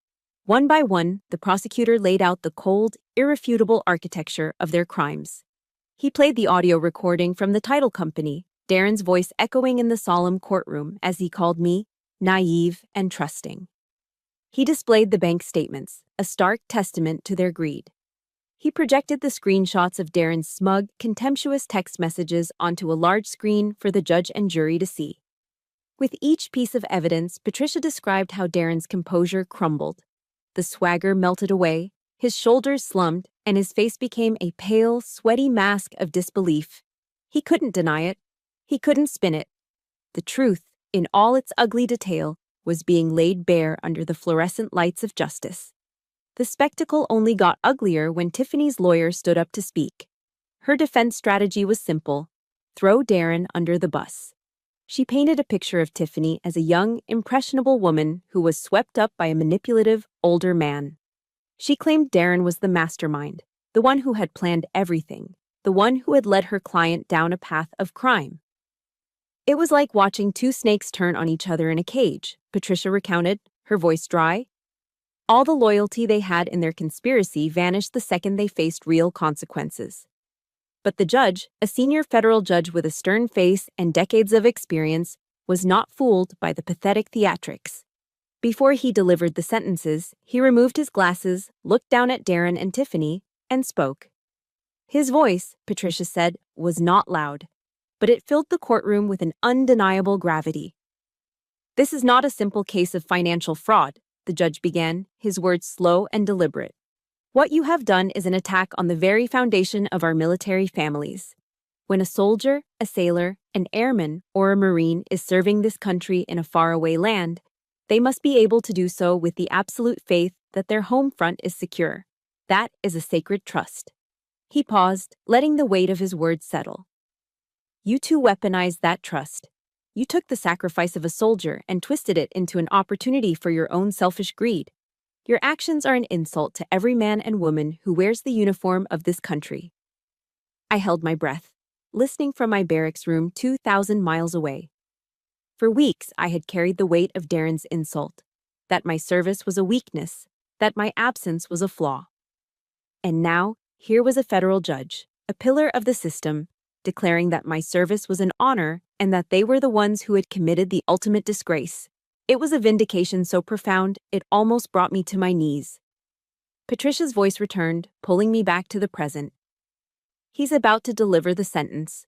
One by one, the prosecutor laid out the cold, irrefutable architecture of their crimes. He played the audio recording from the title company, Darren's voice echoing in the solemn courtroom as he called me naive and trusting. He displayed the bank statements, a stark testament to their greed. He projected the screenshots of Darren's smug, contemptuous text messages onto a large screen for the judge and jury to see. With each piece of evidence, Patricia described how Darren's composure crumbled. The swagger melted away, his shoulders slumped, and his face became a pale, sweaty mask of disbelief. He couldn't deny it. He couldn't spin it. The truth, in all its ugly detail, was being laid bare under the fluorescent lights of justice. The spectacle only got uglier when Tiffany's lawyer stood up to speak. Her defense strategy was simple: throw Darren under the bus. She painted a picture of Tiffany as a young, impressionable woman who was swept up by a manipulative, older man. She claimed Darren was the mastermind, the one who had planned everything, the one who had led her client down a path of crime. "It was like watching 2 snakes turn on each other in a cage," Patricia recounted, her voice dry. All the loyalty they had in their conspiracy vanished the second they faced real consequences. But the judge, a senior federal judge with a stern face and decades of experience, was not fooled by the pathetic theatrics. Before he delivered the sentences, he removed his glasses, looked down at Darren and Tiffany, and spoke. His voice, Patricia said, was not loud, but it filled the courtroom with an undeniable gravity. "This is not a simple case of financial fraud," the judge began, his words slow and deliberate. "What you have done is an attack on the very foundation of our military families. When a soldier, a sailor, an airman, or a marine is serving this country in a faraway land, they must be able to do so with the absolute faith that their home front is secure. That is a sacred trust." He paused, letting the weight of his words settle. "You two weaponized that trust. You took the sacrifice of a soldier and twisted it into an opportunity for your own selfish greed. Your actions are an insult to every man and woman who wears the uniform of this country." I held my breath, listening from my barracks room 2,000 miles away. For weeks, I had carried the weight of Darren's insult, that my service was a weakness, that my absence was a flaw. And now, here was a federal judge, a pillar of the system, declaring that my service was an honor and that they were the ones who had committed the ultimate disgrace. It was a vindication so profound, it almost brought me to my knees. Patricia's voice returned, pulling me back to the present. "He's about to deliver the sentence."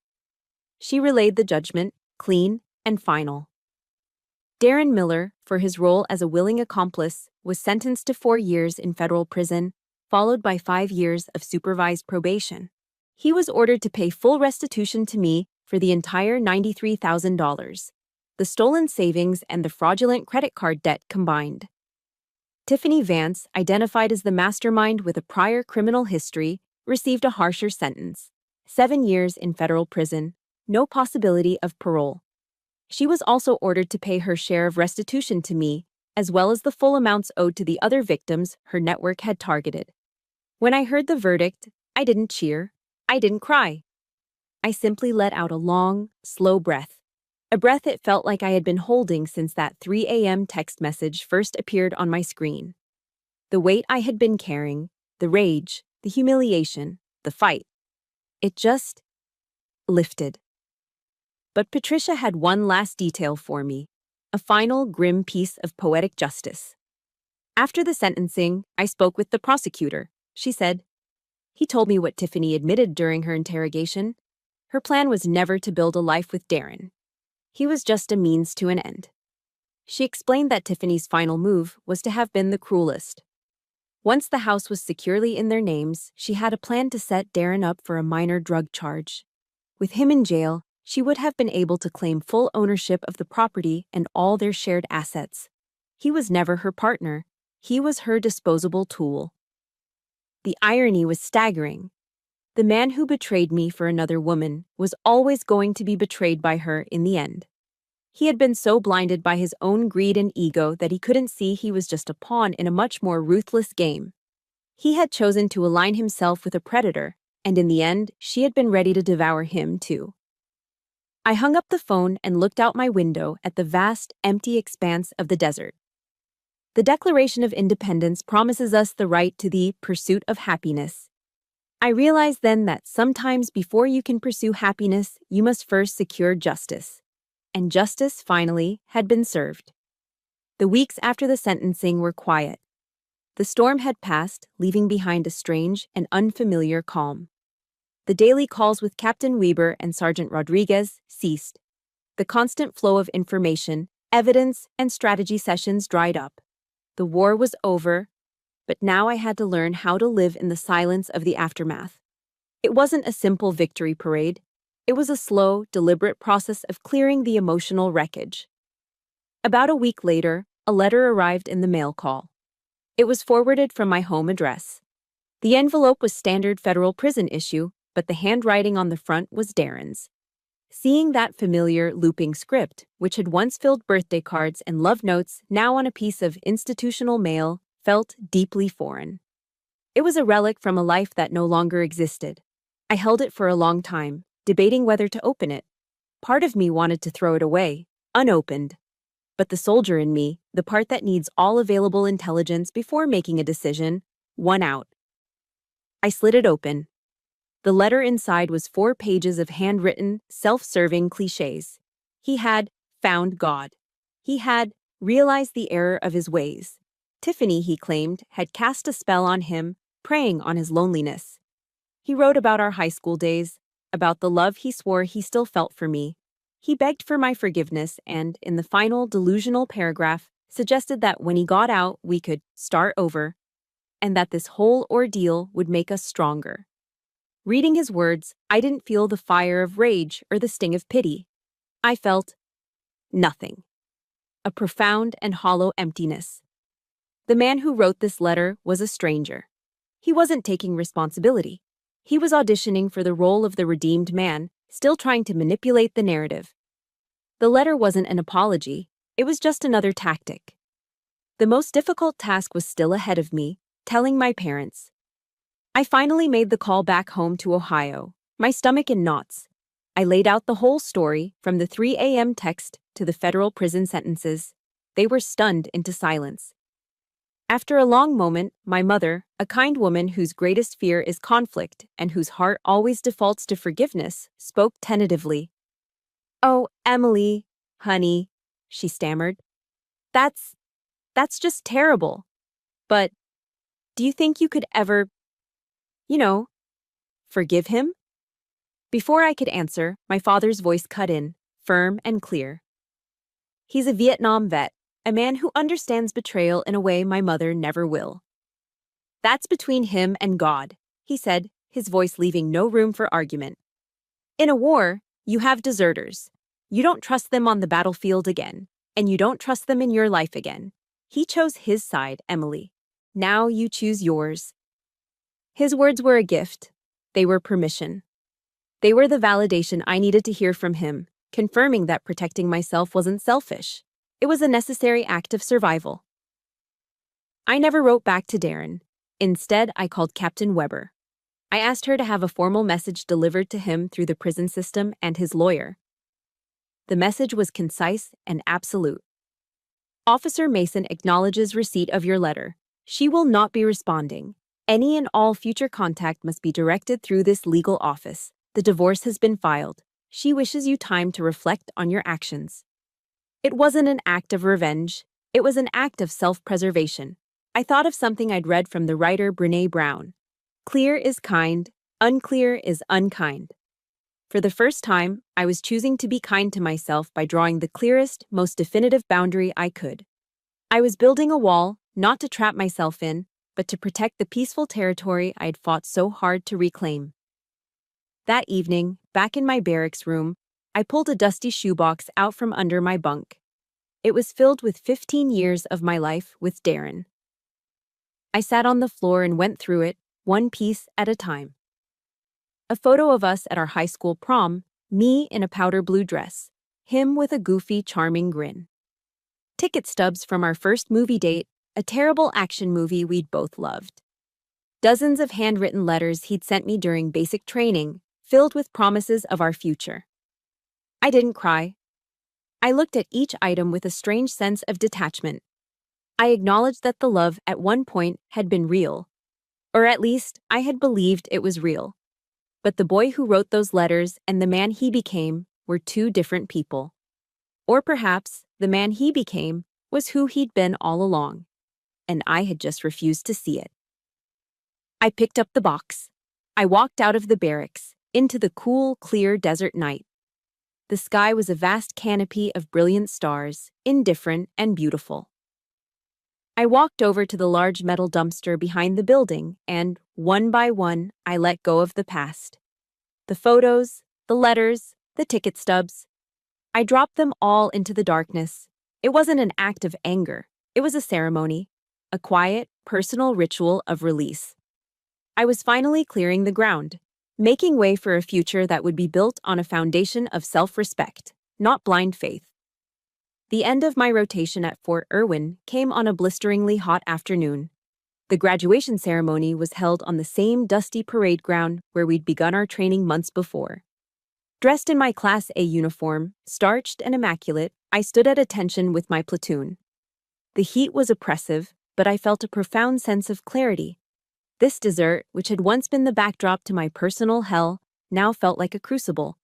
She relayed the judgment, clean and final. Darren Miller, for his role as a willing accomplice, was sentenced to 4 years in federal prison, followed by 5 years of supervised probation. He was ordered to pay full restitution to me for the entire $93,000, the stolen savings and the fraudulent credit card debt combined. Tiffany Vance, identified as the mastermind with a prior criminal history, received a harsher sentence: 7 years in federal prison, no possibility of parole. She was also ordered to pay her share of restitution to me, as well as the full amounts owed to the other victims her network had targeted. When I heard the verdict, I didn't cheer. I didn't cry. I simply let out a long, slow breath, a breath it felt like I had been holding since that 3 a.m. text message first appeared on my screen. The weight I had been carrying, the rage, the humiliation, the fight, it just lifted. But Patricia had one last detail for me, a final grim piece of poetic justice. After the sentencing, I spoke with the prosecutor. She said, "He told me what Tiffany admitted during her interrogation. Her plan was never to build a life with Darren. He was just a means to an end." She explained that Tiffany's final move was to have been the cruelest. Once the house was securely in their names, she had a plan to set Darren up for a minor drug charge. With him in jail, she would have been able to claim full ownership of the property and all their shared assets. He was never her partner. He was her disposable tool. The irony was staggering. The man who betrayed me for another woman was always going to be betrayed by her in the end. He had been so blinded by his own greed and ego that he couldn't see he was just a pawn in a much more ruthless game. He had chosen to align himself with a predator, and in the end, she had been ready to devour him too. I hung up the phone and looked out my window at the vast, empty expanse of the desert. The Declaration of Independence promises us the right to the pursuit of happiness. I realized then that sometimes before you can pursue happiness, you must first secure justice. And justice, finally, had been served. The weeks after the sentencing were quiet. The storm had passed, leaving behind a strange and unfamiliar calm. The daily calls with Captain Weber and Sergeant Rodriguez ceased. The constant flow of information, evidence, and strategy sessions dried up. The war was over, but now I had to learn how to live in the silence of the aftermath. It wasn't a simple victory parade. It was a slow, deliberate process of clearing the emotional wreckage. About a week later, a letter arrived in the mail call. It was forwarded from my home address. The envelope was standard federal prison issue, but the handwriting on the front was Darren's. Seeing that familiar, looping script, which had once filled birthday cards and love notes, now on a piece of institutional mail, felt deeply foreign. It was a relic from a life that no longer existed. I held it for a long time, debating whether to open it. Part of me wanted to throw it away, unopened. But the soldier in me, the part that needs all available intelligence before making a decision, won out. I slid it open. The letter inside was 4 pages of handwritten, self-serving cliches. He had found God. He had realized the error of his ways. Tiffany, he claimed, had cast a spell on him, preying on his loneliness. He wrote about our high school days, about the love he swore he still felt for me. He begged for my forgiveness and, in the final delusional paragraph, suggested that when he got out, we could start over, and that this whole ordeal would make us stronger. Reading his words, I didn't feel the fire of rage or the sting of pity. I felt nothing. A profound and hollow emptiness. The man who wrote this letter was a stranger. He wasn't taking responsibility. He was auditioning for the role of the redeemed man, still trying to manipulate the narrative. The letter wasn't an apology, it was just another tactic. The most difficult task was still ahead of me, telling my parents. I finally made the call back home to Ohio, my stomach in knots. I laid out the whole story, from the 3 a.m. text to the federal prison sentences. They were stunned into silence. After a long moment, my mother, a kind woman whose greatest fear is conflict and whose heart always defaults to forgiveness, spoke tentatively. "Oh, Emily, honey," she stammered. That's just terrible. But do you think you could ever, forgive him?" Before I could answer, my father's voice cut in, firm and clear. "He's a Vietnam vet, a man who understands betrayal in a way my mother never will. That's between him and God," he said, his voice leaving no room for argument. "In a war, you have deserters. You don't trust them on the battlefield again, and you don't trust them in your life again. He chose his side, Emily. Now you choose yours." His words were a gift. They were permission. They were the validation I needed to hear from him, confirming that protecting myself wasn't selfish. It was a necessary act of survival. I never wrote back to Darren. Instead, I called Captain Weber. I asked her to have a formal message delivered to him through the prison system and his lawyer. The message was concise and absolute. "Officer Mason acknowledges receipt of your letter. She will not be responding. Any and all future contact must be directed through this legal office. The divorce has been filed. She wishes you time to reflect on your actions." It wasn't an act of revenge. It was an act of self-preservation. I thought of something I'd read from the writer Brené Brown. Clear is kind, unclear is unkind. For the first time, I was choosing to be kind to myself by drawing the clearest, most definitive boundary I could. I was building a wall, not to trap myself in, but to protect the peaceful territory I'd fought so hard to reclaim. That evening, back in my barracks room, I pulled a dusty shoebox out from under my bunk. It was filled with 15 years of my life with Darren. I sat on the floor and went through it, one piece at a time. A photo of us at our high school prom, me in a powder blue dress, him with a goofy, charming grin. Ticket stubs from our first movie date, a terrible action movie we'd both loved. Dozens of handwritten letters he'd sent me during basic training, filled with promises of our future. I didn't cry. I looked at each item with a strange sense of detachment. I acknowledged that the love at one point had been real. Or at least, I had believed it was real. But the boy who wrote those letters and the man he became were two different people. Or perhaps the man he became was who he'd been all along, and I had just refused to see it. I picked up the box. I walked out of the barracks, into the cool, clear desert night. The sky was a vast canopy of brilliant stars, indifferent and beautiful. I walked over to the large metal dumpster behind the building and, one by one, I let go of the past. The photos, the letters, the ticket stubs. I dropped them all into the darkness. It wasn't an act of anger. It was a ceremony, a quiet, personal ritual of release. I was finally clearing the ground, making way for a future that would be built on a foundation of self-respect, not blind faith. The end of my rotation at Fort Irwin came on a blisteringly hot afternoon. The graduation ceremony was held on the same dusty parade ground where we'd begun our training months before. Dressed in my Class A uniform, starched and immaculate, I stood at attention with my platoon. The heat was oppressive, but I felt a profound sense of clarity. This desert, which had once been the backdrop to my personal hell, now felt like a crucible.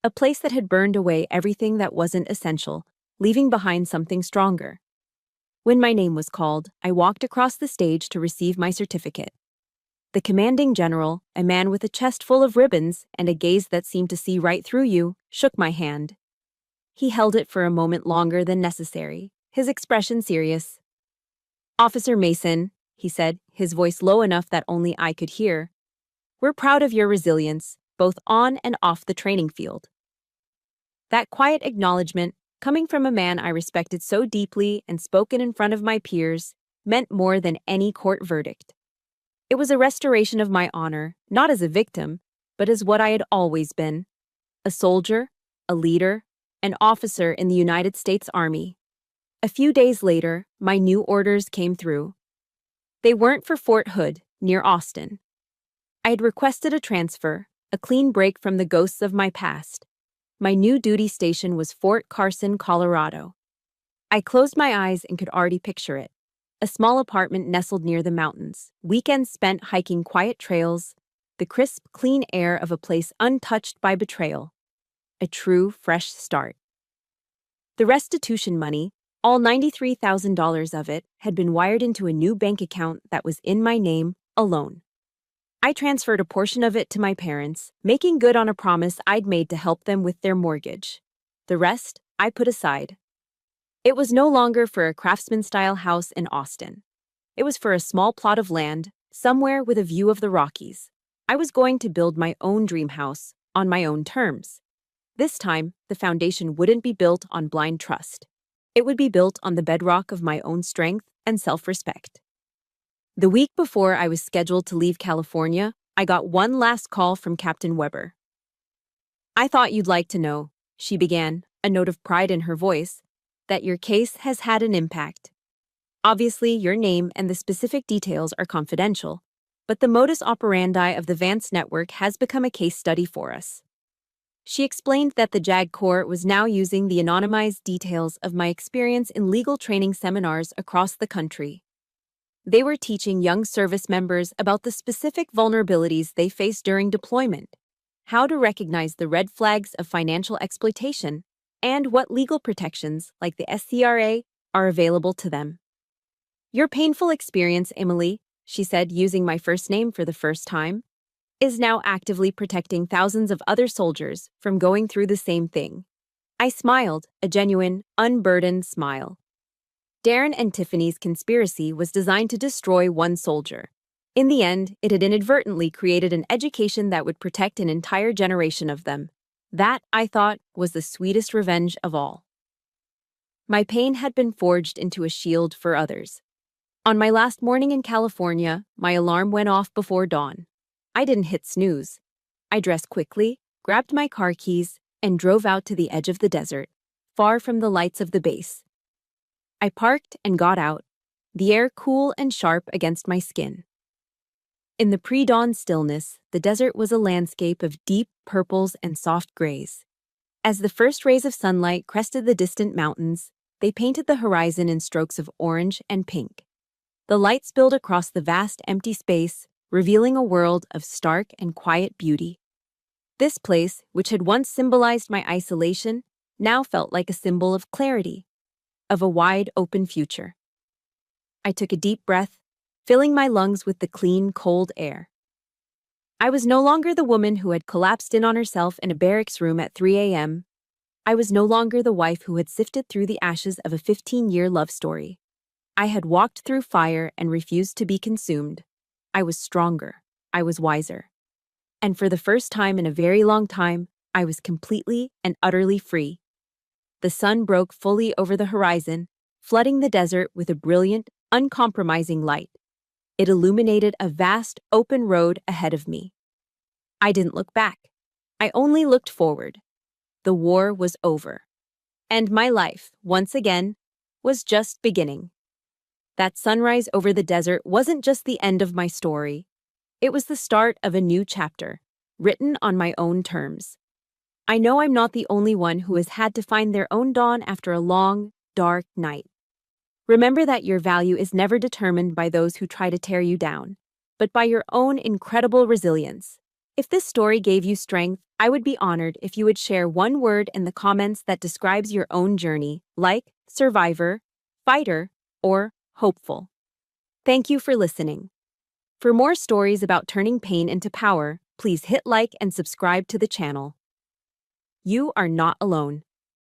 A place that had burned away everything that wasn't essential, leaving behind something stronger. When my name was called, I walked across the stage to receive my certificate. The commanding general, a man with a chest full of ribbons and a gaze that seemed to see right through you, shook my hand. He held it for a moment longer than necessary, his expression serious. "Officer Mason," he said, his voice low enough that only I could hear, "we're proud of your resilience, both on and off the training field." That quiet acknowledgement, coming from a man I respected so deeply and spoken in front of my peers, meant more than any court verdict. It was a restoration of my honor, not as a victim, but as what I had always been: a soldier, a leader, an officer in the United States Army. A few days later, my new orders came through. They weren't for Fort Hood, near Austin. I had requested a transfer, a clean break from the ghosts of my past. My new duty station was Fort Carson, Colorado. I closed my eyes and could already picture it. A small apartment nestled near the mountains, weekends spent hiking quiet trails, the crisp, clean air of a place untouched by betrayal. A true, fresh start. The restitution money, all $93,000 of it, had been wired into a new bank account that was in my name alone. I transferred a portion of it to my parents, making good on a promise I'd made to help them with their mortgage. The rest, I put aside. It was no longer for a craftsman-style house in Austin. It was for a small plot of land, somewhere with a view of the Rockies. I was going to build my own dream house, on my own terms. This time, the foundation wouldn't be built on blind trust. It would be built on the bedrock of my own strength and self-respect. The week before I was scheduled to leave California, I got one last call from Captain Weber. "I thought you'd like to know," she began, a note of pride in her voice, "that your case has had an impact. Obviously, your name and the specific details are confidential, but the modus operandi of the Vance network has become a case study for us." She explained that the JAG Corps was now using the anonymized details of my experience in legal training seminars across the country. They were teaching young service members about the specific vulnerabilities they face during deployment, how to recognize the red flags of financial exploitation, and what legal protections, like the SCRA, are available to them. "Your painful experience, Emily," she said, using my first name for the first time, "is now actively protecting thousands of other soldiers from going through the same thing." I smiled, a genuine, unburdened smile. Darren and Tiffany's conspiracy was designed to destroy one soldier. In the end, it had inadvertently created an education that would protect an entire generation of them. That, I thought, was the sweetest revenge of all. My pain had been forged into a shield for others. On my last morning in California, my alarm went off before dawn. I didn't hit snooze. I dressed quickly, grabbed my car keys, and drove out to the edge of the desert, far from the lights of the base. I parked and got out, the air cool and sharp against my skin. In the pre-dawn stillness, the desert was a landscape of deep purples and soft grays. As the first rays of sunlight crested the distant mountains, they painted the horizon in strokes of orange and pink. The light spilled across the vast empty space, revealing a world of stark and quiet beauty. This place, which had once symbolized my isolation, now felt like a symbol of clarity, of a wide open future. I took a deep breath, filling my lungs with the clean, cold air. I was no longer the woman who had collapsed in on herself in a barracks room at 3 a.m. I was no longer the wife who had sifted through the ashes of a 15-year love story. I had walked through fire and refused to be consumed. I was stronger. I was wiser. And for the first time in a very long time, I was completely and utterly free. The sun broke fully over the horizon, flooding the desert with a brilliant, uncompromising light. It illuminated a vast, open road ahead of me. I didn't look back. I only looked forward. The war was over. And my life, once again, was just beginning. That sunrise over the desert wasn't just the end of my story. It was the start of a new chapter, written on my own terms. I know I'm not the only one who has had to find their own dawn after a long, dark night. Remember that your value is never determined by those who try to tear you down, but by your own incredible resilience. If this story gave you strength, I would be honored if you would share one word in the comments that describes your own journey, like survivor, fighter, or hopeful. Thank you for listening. For more stories about turning pain into power, please hit like and subscribe to the channel. You are not alone.